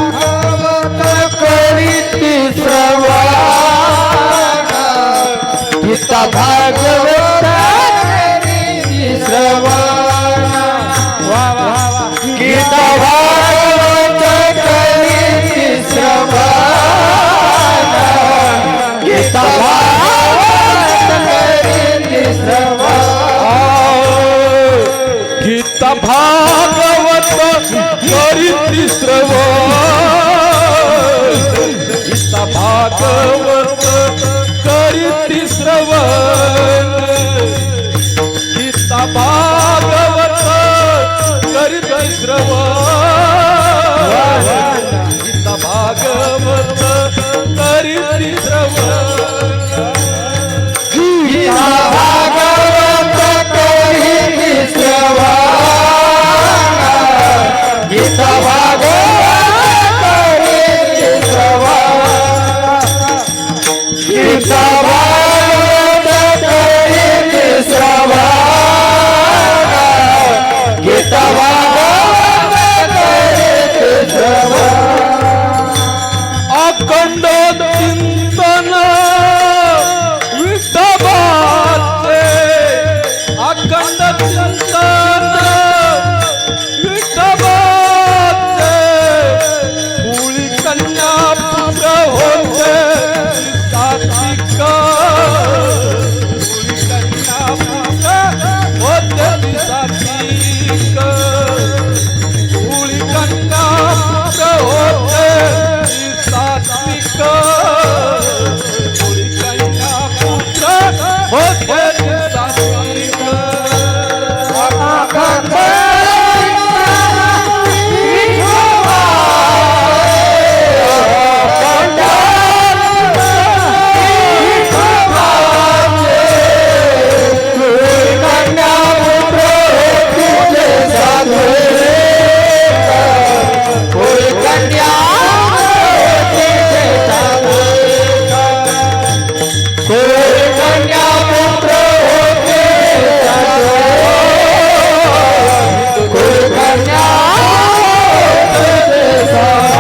भागवत करीती श्रवण, गीता भागवत करीती श्रवण, गीता भागवत करीती श्रवण, गीता भागवत करीती श्रवण, गीता भागवत करीती श्रवण, गीता भागवत करीती श्रवण, गीता भागवत करीती श्रवण, गीता भागवत करीती श्रवण, गीता भागवत करीती श्रवण, गीता भागवत करीती श्रवण, गीता भागवत करीती श्रवण, गीता भागवत करीती श्रवण, अखंड चिंतन विठोबाचे, अखंड चिंतन विठोबाचे, कुळी कन्या पुत्र होते सात्विक, कुळी कन्या पुत्र होते सात्विक, कुळी कन्या पुत्र होते सात्विक, कुळी कन्या पुत्र होते सात्विक,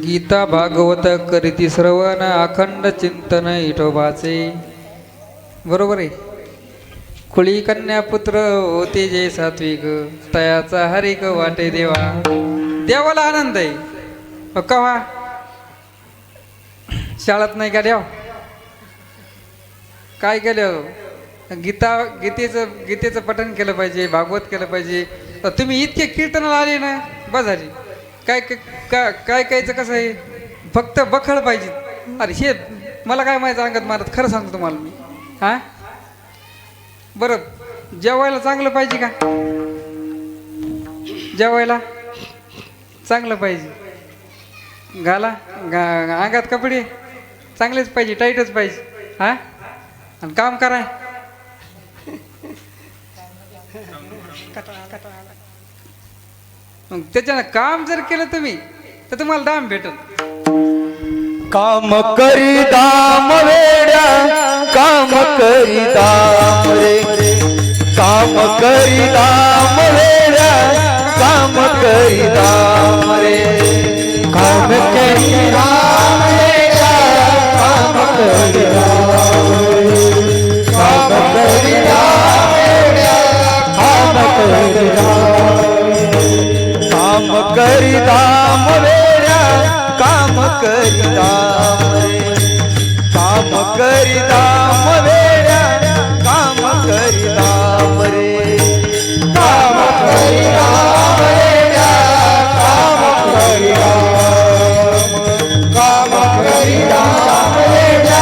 गीता भागवत करीती श्रवण, अखंड चिंतन विठोबाचे. बरोबर आहे. खुळी कन्या पुत्र होते जे सात्विक, तयाचा हरिक वाटे देवा. देवाला आनंद आहे. कवा शाळेत नाही का देव? काय केलं? गीतेचं पठण केलं पाहिजे, भागवत केलं पाहिजे. तुम्ही इतके कीर्तनाला आले ना, बस झाली. काय कायचं कसं आहे, फक्त बखळ पाहिजे. अरे हे मला काय माहिती अंगत मारत, खरं सांगतो तुम्हाला मी. हां बरं, जेवायला चांगलं पाहिजे का? जेवायला चांगलं पाहिजे. घाला अंगात कपडे चांगलेच पाहिजे, टाईटच पाहिजे. हां आणि काम कराय मग त्याच्यानं काम जर केलं तुम्ही तर तुम्हाला दाम भेटल. काम करी दाम वेड्या, काम करी दाम रे, काम करी दाम वेड्या, काम करी दाम रे, काम करी दाम वेड्या, काम करी दाम रे, काम करी दाम वेड्या, काम करी दाम रे, काम करी दाम वेड्या, काम करी दाम रे, काम करी दाम वेड्या, काम करी दाम रे, काम करी दाम वेड्या, काम करी दाम, काम करी दाम वेड्या,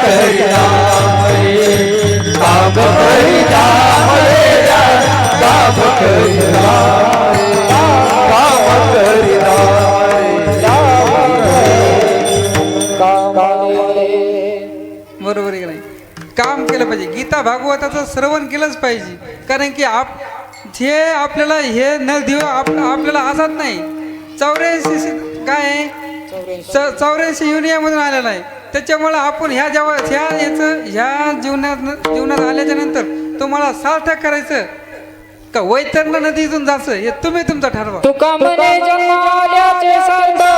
करी दाम रे काम करी दाम वेड्या काम करी दाम रे काम करी दाम बरोबर आहे की नाही? काम केलं पाहिजे. गीता भागवताचं श्रवण केलंच पाहिजे. कारण की जे आपल्याला हे न देव आपल्याला आजाद नाही. 84 काय आहे 84 युनियामधून आलेला आहे. त्याच्यामुळं आपण ह्या ह्या जीवनात आल्याच्या नंतर तुम्हाला सार्थक करायचं का वैतरणा नदीतून जायचं हे तुम्ही तुमचं ठरवा. तुका म्हणे जन्माल्याचे सार्थक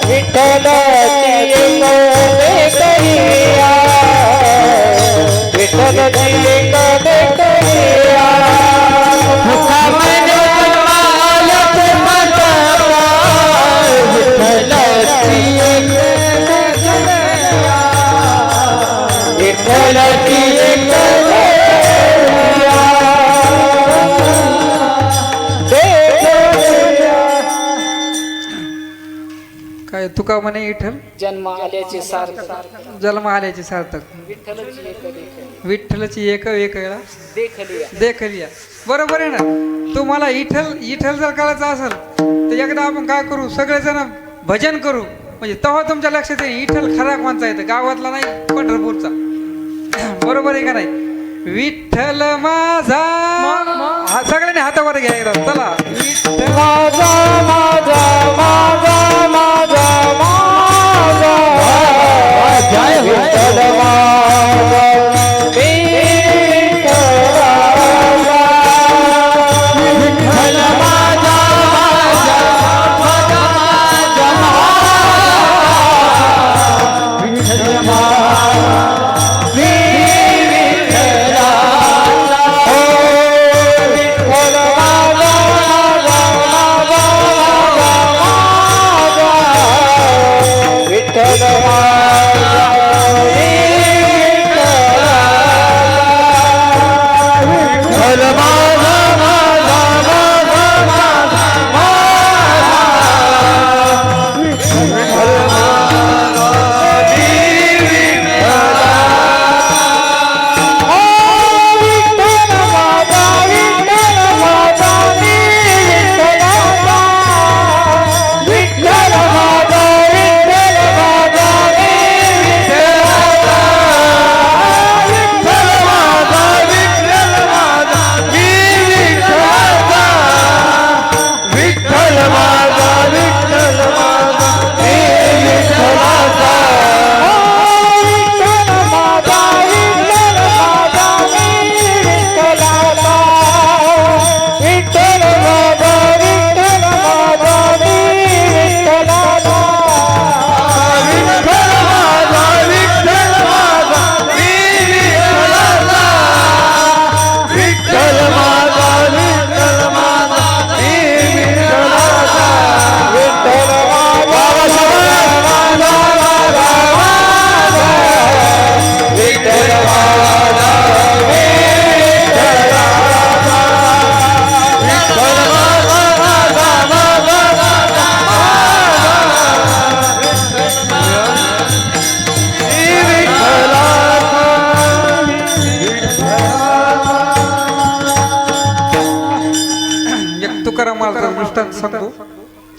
विठ्ठलाची एक देखरिया विठ्ठलाची एक देखरिया तुका म्हणे जन्माल्याचे सार्थक विठ्ठलाची एक देखरिया विठ्ठलाची एक काय तुका म्हणे विठ्ठल जन्म आल्याचे सार्थक जन्म आल्याचे सार्थक विठ्ठलाची एक देखरिया विठ्ठलाची एक वेळा देखलिया देखलिया. बरोबर आहे ना? तुम्हाला विठ्ठल जर करायचं असेल तर एकदा आपण काय करू सगळेजण भजन करू. म्हणजे तेव्हा तुमच्या लक्षात येईल विठ्ठल खरा कोणचा येतं, गावातला नाही पंढरपूरचा. बरोबर आहे का नाही? विठ्ठल माझा सगळ्यांनी हातावर घ्यायला चला. विठ्ठल माझा माझा माझा माझा माझा जय विठ्ठल माझा विठ्ठल माझा तुकाराम महाराजांचा दृष्टांत सांगतो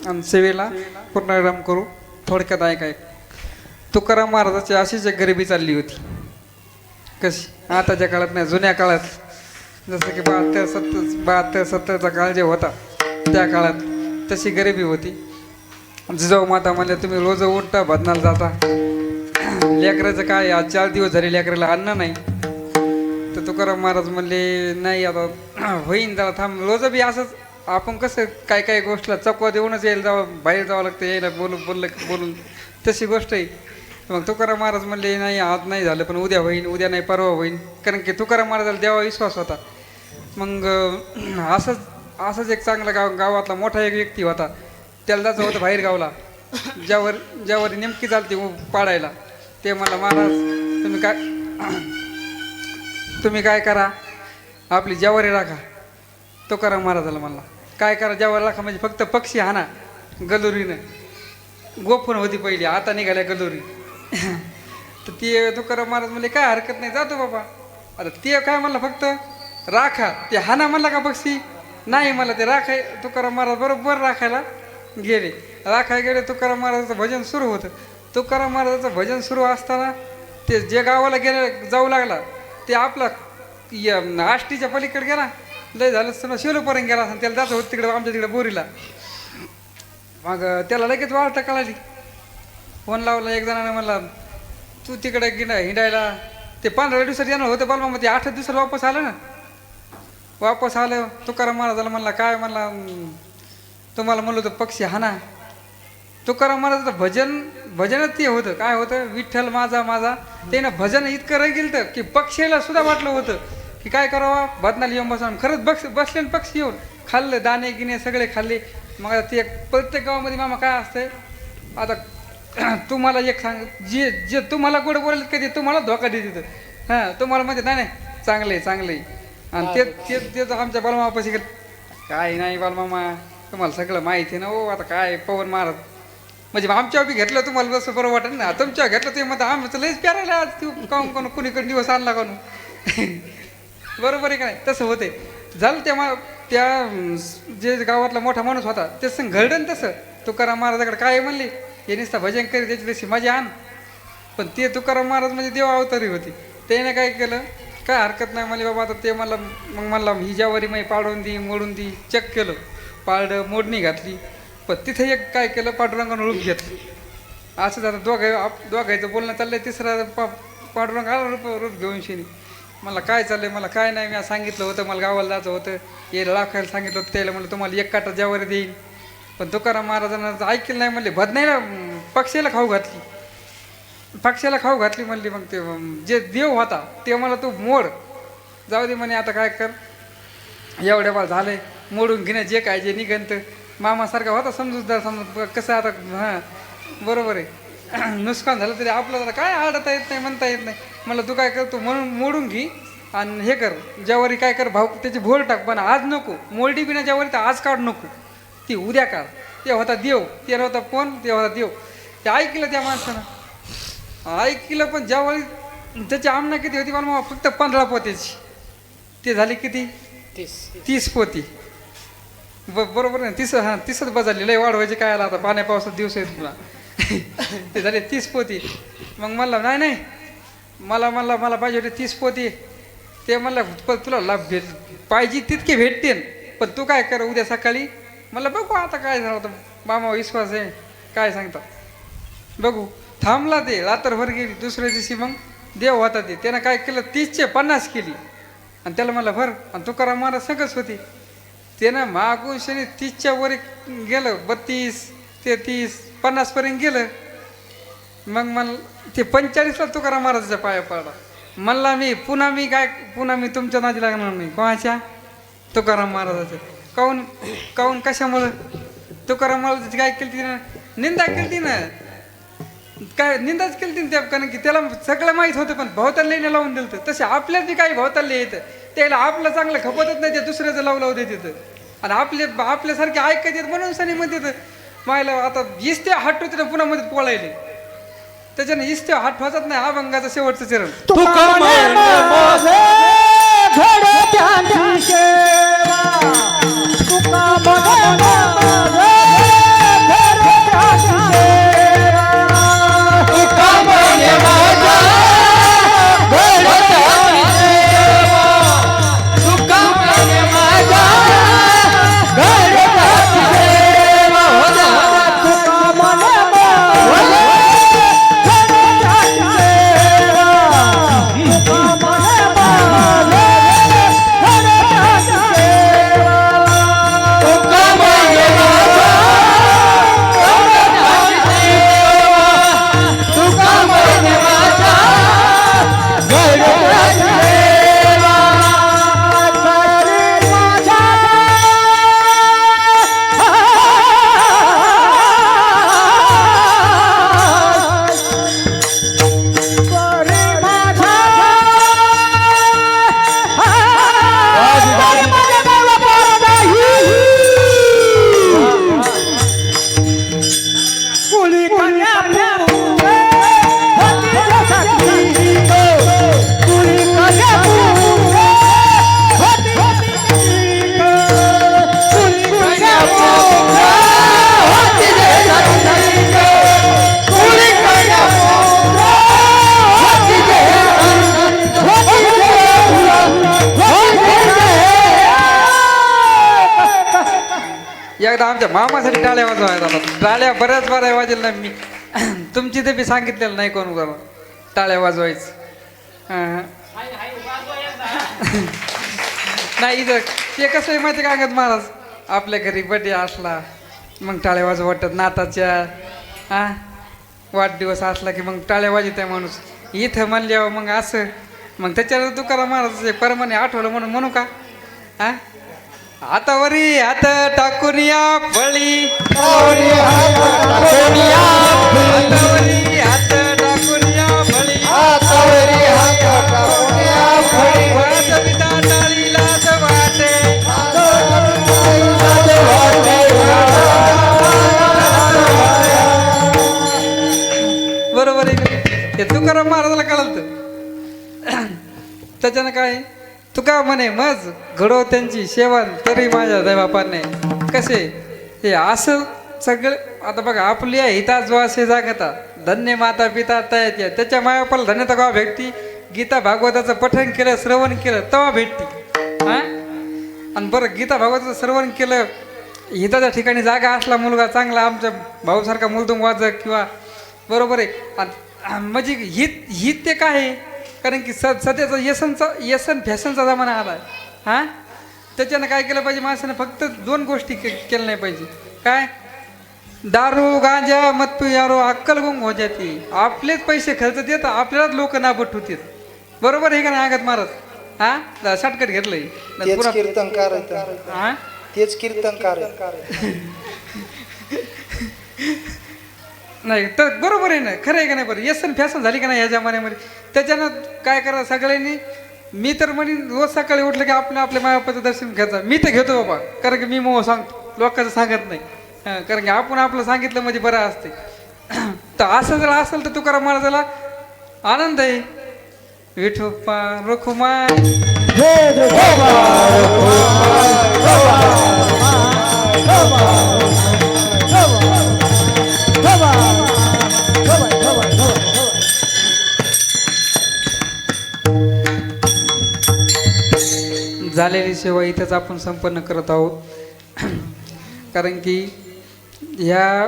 आणि सेवेला पूर्णविराम करू. थोडक्यात ऐकाय. तुकाराम महाराजाची अशीच एक गरिबी चालली होती. कशी? आताच्या काळात नाही, जुन्या काळात जसं की 72-70चा काळ जे होता त्या काळात तशी गरिबी होती. जिजाऊ माता म्हणले तुम्ही रोज उठता भजनाला जाता, लेकराचं काय आज 4 दिवस झाले लेकराला अन्न नाही. तर तुकाराम महाराज म्हणले नाही आता होईन जरा थांब. रोज बी असंच आपण कसं काय गोष्टीला चकवा देऊनच बाहेर जावं लागतं, यायला बोलून तशी गोष्ट आहे. मग तुकाराम महाराज म्हणले नाही आज नाही झालं पण उद्या होईन, उद्या नाही परवा होईन. कारण की तुकाराम महाराजाला देवा विश्वास होता. मग असंच एक चांगला गावातला मोठा एक व्यक्ती होता. त्याला जायचं होतं बाहेर गावला, ज्यावर नेमकी चालते पाडायला. ते मला महाराज तुम्ही काय करा आपली ज्वारी राखा. तुकाराम महाराजाला म्हणला काय करा ज्वारी राखा म्हणजे फक्त पक्षी हाना गलोरीनं. गोफण होती पहिली, आता निघाल्या गलोरी. तर ते तुकाराम महाराज म्हणले काय हरकत नाही जातो बाबा. आता ते काय म्हणलं फक्त राखा, ते हाना म्हणला का बक्षी नाही, मला ते राखाय तुकाराम महाराज बरोबर राखायला गेले. राखाय गेले, तुकाराम महाराजाचं भजन सुरू होतं. तुकाराम महाराजाचं भजन सुरू असताना ते जे गावाला गेले जाऊ लागला ते आपला आष्टीच्या पलीकडे गेला, लय झालं समजा शिवलोपर्यंत गेला असं त्याला जात होतं तिकडे आमच्या तिकडे बोरीला. मग त्याला लगेच वाळता कळाली. फोन लावला एक जणाने, म्हणला तू तिकडे हिंडायला ते 15 दिवसात येणार होतं बालमा, मग ते 8 दिवसात वापस आलं ना. वापस आलं तुकाराम महाराजाला म्हणला काय, म्हणला तुम्हाला म्हणलं होतं पक्षी हाना. तुकाराम महाराजाचं भजनच ते होतं, काय होतं विठ्ठल माझा माझा. त्यानं भजन इतकं रंगील तर की पक्षीला सुद्धा वाटलं होतं की काय करावं बदनाला येऊन बसा. खरंच बसले पक्षी येऊन खाल्लं, दाणे गिणे सगळे खाल्ले. मग आता ते प्रत्येक गावामध्ये मामा काय असतंय, आता तुम्हाला एक सांग, जे जे तुम्हाला गोड बोलत कधी तुम्हाला धोका देते. हां तुम्हाला म्हणते नाही नाही चांगलं आहे चांगलं आहे. आणि ते आमच्या बालमापाशी गेलं, काय नाही बालमामा तुम्हाला सगळं माहिती आहे ना. हो आता काय पवन महाराज म्हणजे आमच्या बी घेतलं तुम्हाला जसं बरं वाटेल ना, तुमच्या घेतलं ते म्हणता आमचं लईच प्यारायला आज तू काऊन कोण कुणीकडे दिवस आणला कानू. बरोबर आहे का नाही, तसं होते. झालं त्या जे गावातला मोठा माणूस होता ते संग घडण तसं तुकाराम महाराजाकडे काय म्हणले, हे नुसता भजन करी त्याची तशी मजा आण. पण ते तुकाराम महाराज म्हणजे देव अवतारी होती. त्याने काय केलं, काय हरकत नाही म्हणले बाबा. आता ते मला मग म्हणला ही ज्यावरी मी पाडून दी मोडून दी चेक केलं, पारडं मोडणी घातली. पण तिथे एक काय केलं, पांडुरंगानं रूप घेतलं. असं जातं दोघायचं बोलणं चाललंय, तिसरा पांडुरंग आला रूप घेऊन शेनी. मला काय चाललंय, मला काय नाही, मी सांगितलं होतं मला गावाला जायचं होतं, हे राखायला सांगितलं होतं त्याला, म्हणलं तुम्हाला 1 काटा ज्यावर देईल. पण तुकाराम महाराजांना ऐकलं नाही, म्हणले भदनाईला पक्षाला खाऊ घातली, पक्षाला खाऊ घातली म्हणली. मग ते जे देव होता ते मला तू मोड जाऊ दे म्हणे. आता काय कर, एवढ्या बाळ झालंय मोडून घेणं, जे काय जे निघंत. मामासारखा होता समजूतदार, समज कसं आता हां बरोबर आहे. नुकसान झालं तरी आपल्याला काय आडता येत नाही म्हणता येत नाही. म्हणलं तू काय करतो म्हणून मोडून घे आणि हे कर ज्यावरी काय कर भाऊ त्याची भोर टाक, पण आज नको मोलडी बिना ज्यावरी तर आज काढ नको, ती उद्या काढ. ते होता देव, ते नव्हता कोण, ते होता देव. ते ऐकलं त्या माणसानं, ऐकलं. पण ज्यावेळी त्याची आमना किती होती मला फक्त 15 पोत्याची, ते झाली किती 30 पोती. बरोबर नाही 30च बजारली, लय वाढवायचे काय आला आता पाण्या पावसात दिवस आहेत तुला. ते झाले 30 पोती. मग म्हणला नाही नाही मला पाहिजे होते 30 पोती. ते म्हणलं पण तुला लाभ भेट पाहिजे तितके भेटते, पण तू काय कर उद्या सकाळी. मला बघू आता काय झालं होतं, मामा विश्वास आहे काय सांगता बघू. थांबला ते रात्रभर गेली. दुसऱ्या दिवशी मग देव होता ते, त्यानं काय केलं 30चे 50 केली आणि त्याला म्हणलं भर. आणि तुकाराम महाराज सगळंच होती. त्यानं मागून शनी 30च्या वर गेलं, 32 33 50 पर्यंत गेलं. मग मला ते 45ला तुकाराम महाराजाच्या पाया पडला. म्हणला पुन्हा मी तुमच्या नादी लागणार नाही. कोणाच्या? तुकाराम महाराजाच्या. काऊन कशामुळं? तुकाराम महाराजाची काय केली तिनं, निंदा केली ना, काय निंदाच केली तिने त्या, कारण की त्याला सगळं माहीत होतं. पण भवताल्ल्याने लावून दिलं तर तसे आपल्यात बी काही भवताल्ले येतं, त्याला आपलं चांगलं खपतच नाही, ते दुसऱ्याचं लावू देत. आणि आपल्यासारखे ऐकत येत म्हणून सनी म्हणते मायला आता इस्ते हाट होते ना पुन्हा मध्ये पोळायले, त्याच्याने इस्ते हाट वाचत नाही. अभंगाचं शेवटचं चरण तुका मन माझे घडत्याची सेवा, तुका मन माझे घडत्याची सेवा, तुका मन माझे घडत्याची सेवा, तुका मन माझे घडत्याची सेवा, तुका मन माझे घडत्याची सेवा, तुका मन माझे घडत्याची एकदा आमच्या मामासाठी टाळ्या वाजवायला आता टाळ्या बऱ्याच बऱ्या वाजेल ना मी तुमची ते बी सांगितलेलं नाही कोण बरं टाळ्या वाजवायचं हां. नाही इथं ते कसं आहे माहिती का अंगद महाराज आपल्या घरी बर्थडे असला मग टाळ्या वाजव वाटतात नाताच्या हां वाढदिवस असला की मग टाळ्या वाजत आहे माणूस इथं म्हणल्यावर मग असं मग त्याच्यावर तुकाराम महाराज परमाने आठवलं म्हणून म्हणू का हां हातावरी हात टाकून या फळी हातावरी हात टाकून या फळी हातावरी हात टाकून या फळी वाट पिता टाळीलाच वाटे बरोबर आहे का? हे तुकाराम महाराजाला कळलं त्याच्यानं काय तुका म्हणे मज घडो त्यांची सेवा तरी माझ्या दैबापाने कसे हे असं सगळं आता बघा आपली हिता जो असे जागता धन्य माता पिता तयात या त्याच्या मायापाला धन्यता गाव भेटती गीता भागवताचं पठण केलं श्रवण केलं तेव्हा भेटती हां आणि बरं गीता भागवताचं श्रवण केलं हिताच्या ठिकाणी जागा असला मुलगा चांगला आमच्या भाऊसारखा मुलदुम वाजक किंवा बरोबर आहे आणि म्हणजे हित ते काय आहे कारण की सध्याचा येसन फॅशनचा जमाना आला आहे हां त्याच्यानं काय केलं पाहिजे माणसानं फक्त दोन गोष्टी केल्या नाही पाहिजे काय दारू गांजा मत पियारो अक्कल गुंग हो जाते आपलेच पैसे खर्च देत आपल्यालाच लोक नाबट होतात बरोबर आहे का नाही आगत महाराज हां शॉर्टकट घेतलंय तेच कीर्तनकार आहेत. हां तेच कीर्तनकार आहेत. नाही तर बरोबर आहे ना खरं आहे का नाही बरं येसन फॅशन झाली का नाही या जमान्यामध्ये त्याच्यानं काय करा सगळ्यांनी मी तर म्हणेन रोज सकाळी उठलं की आपल्या मायापाचं दर्शन घ्यायचं मी तर घेतो बाबा कारण की मी मग सांगतो लोकांचं सांगत नाही कारण की आपण आपलं सांगितलं म्हणजे बरं असते तर असं जर असेल तर तुकाराम महाराजाला आनंद आहे विठोबा रखुमा झालेली सेवा इथंच आपण संपन्न करत आहोत कारण की ह्या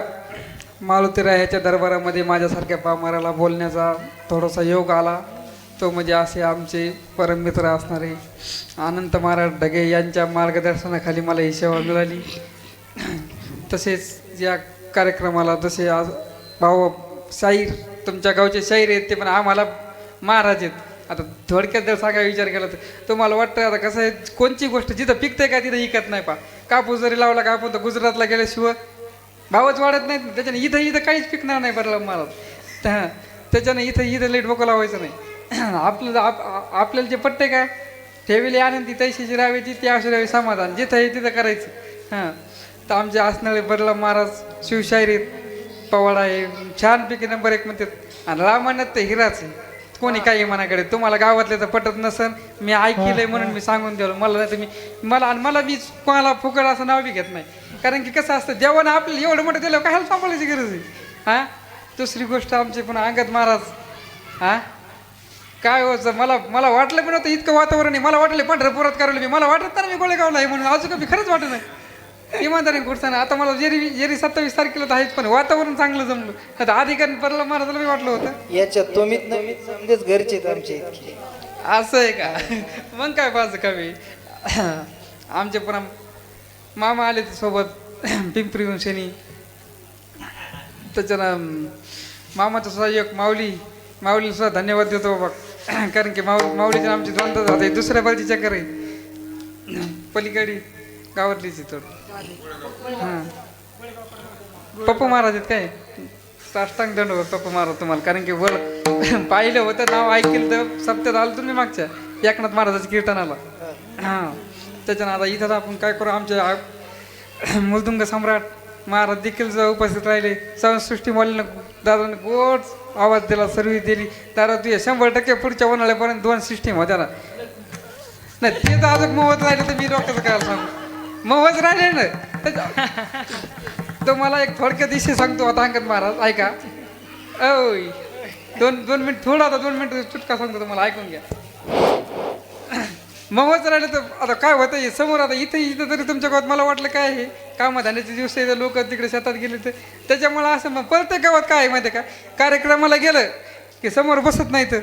मारुतीरायाच्या दरबारामध्ये माझ्यासारख्या पामाराला बोलण्याचा थोडासा योग आला तो म्हणजे असे आमचे परममित्र असणारे अनंत महाराज ढगे यांच्या मार्गदर्शनाखाली मला ही सेवा मिळाली तसेच या कार्यक्रमाला जसे आज भाऊ शाहीर तुमच्या गावचे शाहीर आहेत ते पण आम्हाला महाराज आहेत आता थोडक्यात जर सांगायला विचार केला तर तुम्हाला वाटतं आता कसं आहे कोणची गोष्ट जिथं पिकते का तिथं इकत नाही पा कापूस जरी लावला का आपण तर गुजरातला गेल्याशिवाय भावच वाढत नाही त्याच्याने इथं काहीच पिकणार नाही बरं मला त्याच्यानं इथं लेट डोकं लावायचं नाही आपल्याला जे पट्टे काय ठेवले आनंदी तैशीची राहायची ती अशी राहावी समाधान जिथं आहे तिथं करायचं हां तर आमचे असणारे बरला महाराज शिवशाहीरीत पवाडा आहे छानपैकी नंबर 1 म्हणतात आणि रामायणात तर हिराच आहे कोणी काही मनाकडे तुम्हाला गावातले तर पटत नसन मी ऐकलंय म्हणून मी सांगून दिलं मला नाही तुम्ही मला मी कोणाला फुकट असं नाव बी घेत नाही कारण की कसं असतं देवानं आपल्याला एवढं मोठं दिलं काय सांभाळायची गरज आहे हां दुसरी गोष्ट आमची पण अंगद महाराज हां काय होतं मला वाटलं पण होतं इतकं वातावरण आहे मला वाटलं पंढरपुरात करायला मी मला वाटत ना मी गोळेगावला आहे म्हणून अजून कमी खरंच वाटत नाही इमानदारी कुठं आता मला जेरी 27 तारखेला तर आहेच पण वातावरण चांगलं जमलं आता अधिकारी परला महाराजाला मी वाटलं होतं याच्यात तुम्हीच नवीन समजेच घरचे आहेत आमचे इतके असं आहे का मग काय पाहिजे कमी आमचे पण मामा आले ते सोबत पिंपरी शनी त्याच्यानं मामाचा सहाय्यक माऊलीला सुद्धा धन्यवाद देतो बाबा कारण की माऊलीचे आमची द्वंद्व झाले दुसऱ्या बाजूची चक्कर आहे पलीकडे गावातलीच आहे थोडं हां पप्पू महाराज आहेत काय साष्टांग दंड पप्पू महाराज तुम्हाला कारण की वर पाहिलं होतं नाव ऐकलं तर सप्त्यात आलं तुम्ही मागच्या एकनाथ महाराजाचं कीर्तनाला हां त्याच्यानं आता इथं आपण काय करू आमच्या मुलदुंग सम्राट महाराज देखील उपस्थित राहिले संसृष्टी मौलीनं दादानं गोड आवाज दिला सर्व्हिस दिली दादा तू 100% पुढच्या उन्हाळ्यापर्यंत 2 सिस्टीम होत्या ना नाही ते तर अजून मोहत राहिले तर मी डोक्याचं काय सांगू मोहच राहिले ना तो मला एक थोडक्या दिवशी सांगतो आता अंगद महाराज ऐका ओय 2 मिनिट थोडा आता 2 मिनिट चुटका सांगतो तुम्हाला ऐकून घ्या मगच राहिलं तर आता काय होतं हे समोर आता इथं तरी तुमच्या गावात मला वाटलं काय आहे कामधंद्याचे दिवस आहे लोक तिकडे शेतात गेले तर त्याच्यामुळं असं मग प्रत्येक गावात काय आहे माहिती आहे का कार्यक्रमाला गेलं की समोर बसत नाही तर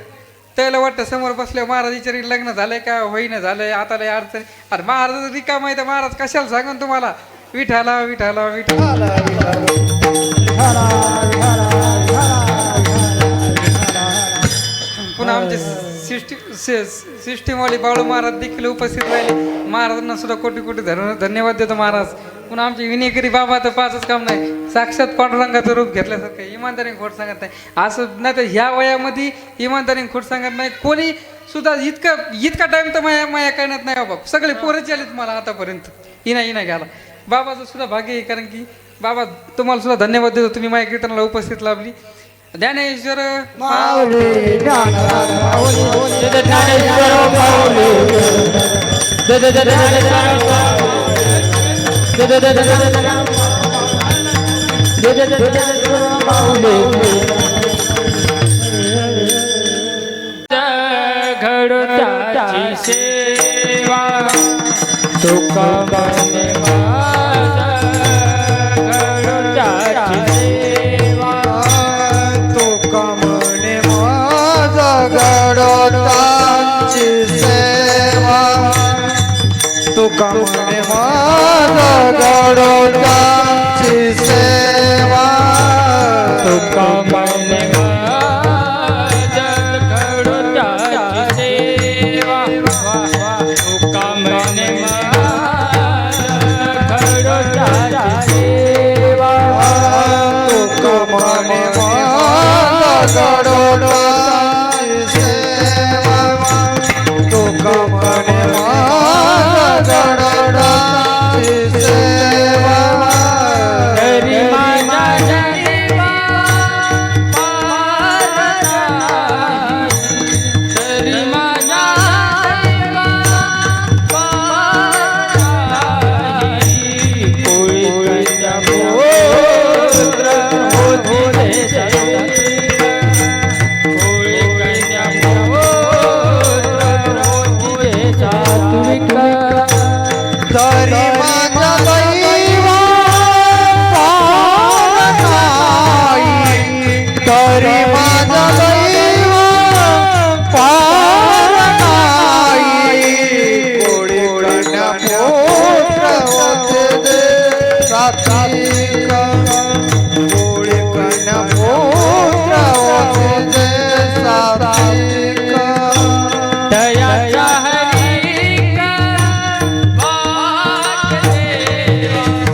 त्याला वाटतं समोर बसल्यावर महाराज विचारी लग्न झालंय का होईना झालंय आता लय अडचण अरे महाराज रिकाम आहे तर महाराज कशाला सांगून तुम्हाला विठाला विठाला विठाला पुन्हा आमचे सिस्टीमवाले बाळू महाराज देखील उपस्थित राहिले महाराजांना सुद्धा कोटी कोटी धन्यवाद देतो महाराज पुन्हा आमचे विनेकरी बाबा तर पाचच काम नाही साक्षात पांडुरंगाचं रूप घेतल्यासारखं इमानदारीने खोट सांगत नाही असं नाही तर ह्या वयामध्ये इमानदारीने खोट सांगत नाही कोणी सुद्धा इतका टाइम तर माया करण्यात नाही बाबा सगळे पोरच आलेत मला आतापर्यंत इना घ्यायला बाबाचं सुद्धा भाग्य आहे कारण की बाबा तुम्हाला सुद्धा धन्यवाद देतो तुम्ही माझ्या कीर्तनाला उपस्थित लाभली ज्ञानेश्वर माऊली ज्ञानराज माऊली ज्ञानेश्वर माऊली घडोत्याची सेवा तुका म्हणे तुका म्हणे माझा गडोदाची सेवा तुका म्हणे माझा गडोत्याची सेवा तुका म्हणे माझा गडोत्याची सेवा तुका म्हणे माझा गडोदाची सेवा तुका म्हणे माझा गडोदाची सेवा हरी माझा देवा पारता हरी माझा देवा पारता कोळी कन्या पुत्र होती देशाची कोळी कन्या पुत्र होती देशाची तरी माझा दैवा पार नाही तरी माझा दैवा पार नाही कोळी कन्या पुत्र होते दे सात्विक कोळी कन्या पुत्र होते दे सात्विक दयाचा हरी का वाट देवा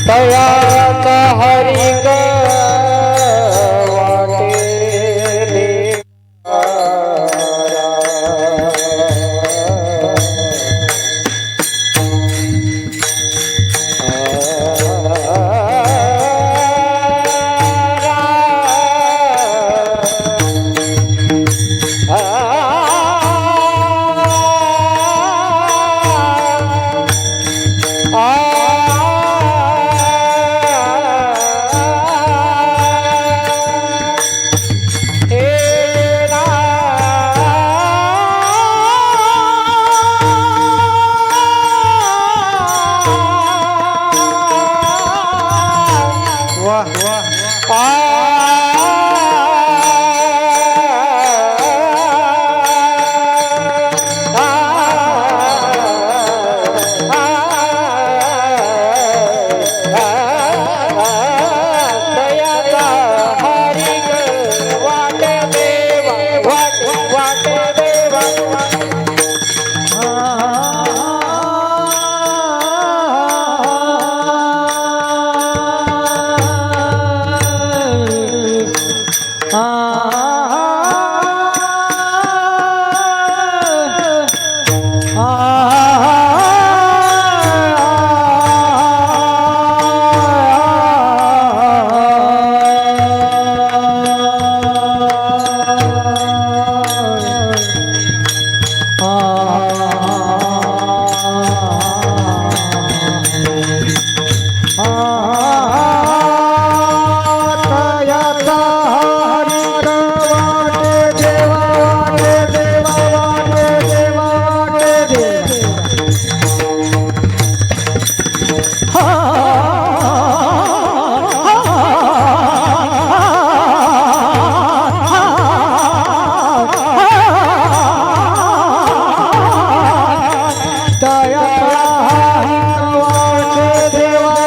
तयाचा हरी ग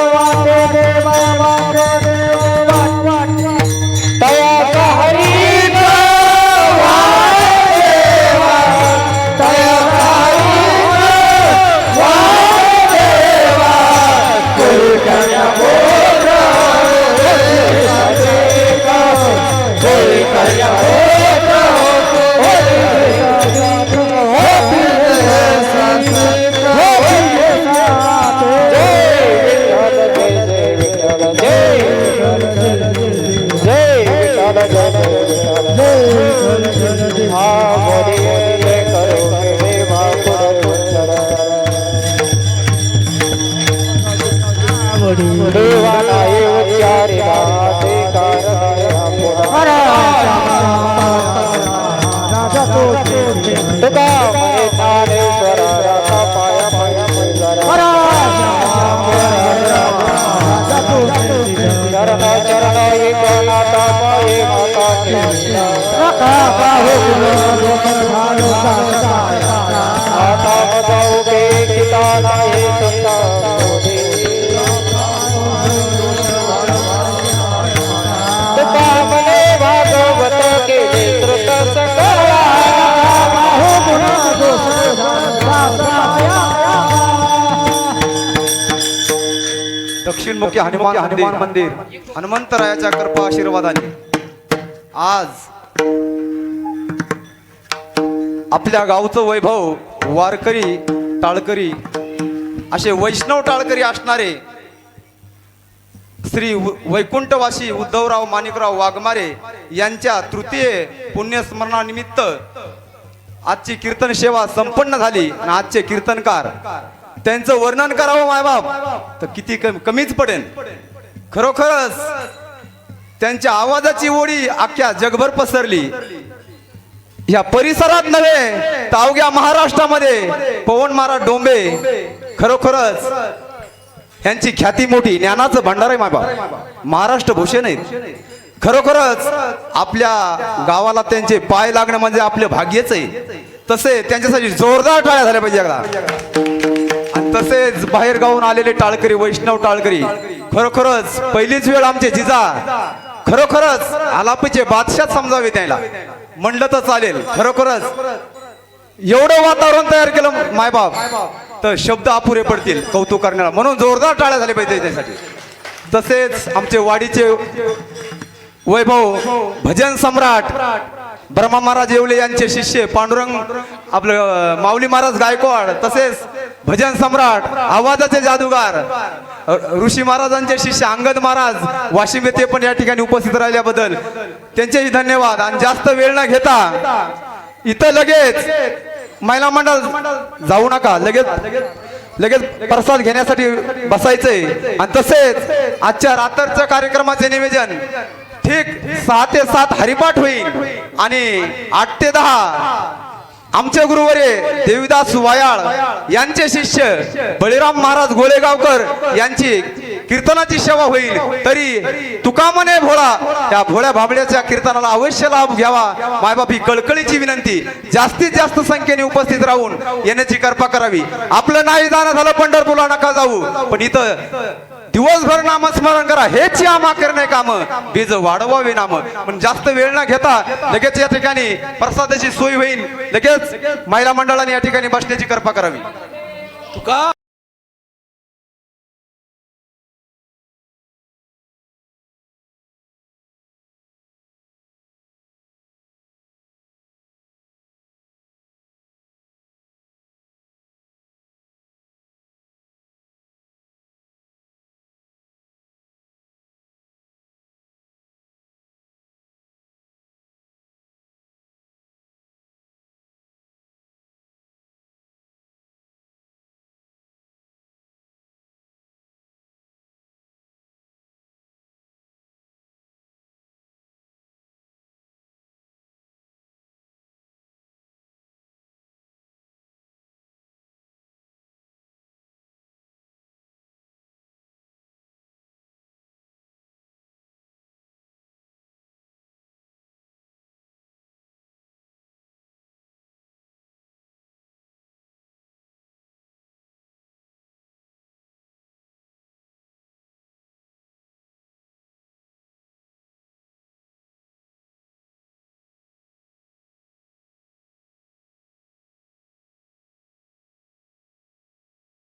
वाटे देवाला उच्चारे राधे तुका मरे ज्ञानेश्वर राधा पाया पाया चरण चरण एक नाथा पाये माता बजाऊ के खिलाना ये सुनता भागवत के श्रुत सकला दक्षिणमुखी हनुमान मंदिर हनुमंतरायाच्या कृपा आशीर्वादाने आज आपल्या गावचं वैभव वारकरी टाळकरी असे वैष्णव टाळकरी असणारे श्री वैकुंठवासी उद्धवराव माणिकराव वाघमारे यांच्या तृतीय पुण्यस्मरणानिमित्त आजची कीर्तन सेवा संपन्न झाली आणि आजचे कीर्तनकार त्यांचं वर्णन करावं मायबाप तर किती कमीच पडेल. खरोखरच त्यांच्या आवाजाची ओढी अख्ख्या जगभर पसरली. या परिसरात नव्हे तर अवघ्या महाराष्ट्रामध्ये पवन महाराज डोंबे खरोखरच यांची ख्याती मोठी. ज्ञानाचं भांडार आहे मायबाप. महाराष्ट्र भूषण आहेत. खरोखरच आपल्या गावाला त्यांचे पाय लागणं म्हणजे आपलं भाग्यच आहे. तसे त्यांच्यासाठी जोरदार टाळ्या झाल्या पाहिजे एकदा. आणि तसेच बाहेर गावून आलेले टाळकरी, वैष्णव टाळकरी, खरोखरच पहिलीच वेळ आमचे जिजा खरोखरच आलापीचे बादशाह समजावे त्याला म्हणलं तर चालेल. खरोखरच एवढं वातावरण तयार केलं मायबाप तर शब्द अपुरे पडतील कौतुक करण्याला. म्हणून जोरदार टाळ्या झाल्या पाहिजे त्यासाठी. तसेच आमचे वाडीचे वैभव भजन सम्राट ब्रह्मा महाराज येवले यांचे शिष्य पांडुरंग आपलं माऊली महाराज गायकवाड, तसेच भजन सम्राट आवाजाचे जादूगार ऋषी महाराजांचे शिष्य अंगद महाराज वाशिम येथे पण या ठिकाणी उपस्थित राहिल्याबद्दल त्यांचेही धन्यवाद. आणि जास्त वेळ न घेता इथं लगेच महिला मंडळ जाऊ नका, लगेच प्रसाद घेण्यासाठी बसायचंय. आणि तसेच आजच्या रात्रच्या कार्यक्रमाचे निवेदन ठीक 6 ते 7 हरिपाठ होईल आणि 8 ते 10 आमचे गुरुवरे देवीदास वायाळ यांचे शिष्य बळीराम महाराज गोळेगावकर यांची कीर्तनाची सेवा होईल. तरी तुका म्हणे भोळा, त्या भोळ्या भाबड्याच्या कीर्तनाला अवश्य लाभ घ्यावा. मायबाप ही कळकळीची विनंती. जास्तीत जास्त संख्येने उपस्थित राहून येण्याची कृपा करावी. आपलं नाही जाणं झालं पंढरपूरला नका जाऊ, पण इथं दिवसभर नामस्मरण करा. हेच या माकरणे काम बीज वाढवावे नाम. पण जास्त वेळ न घेता लगेच या ठिकाणी प्रसादाची सोय होईल. लगेच महिला मंडळाने या ठिकाणी बसण्याची कृपा करावी.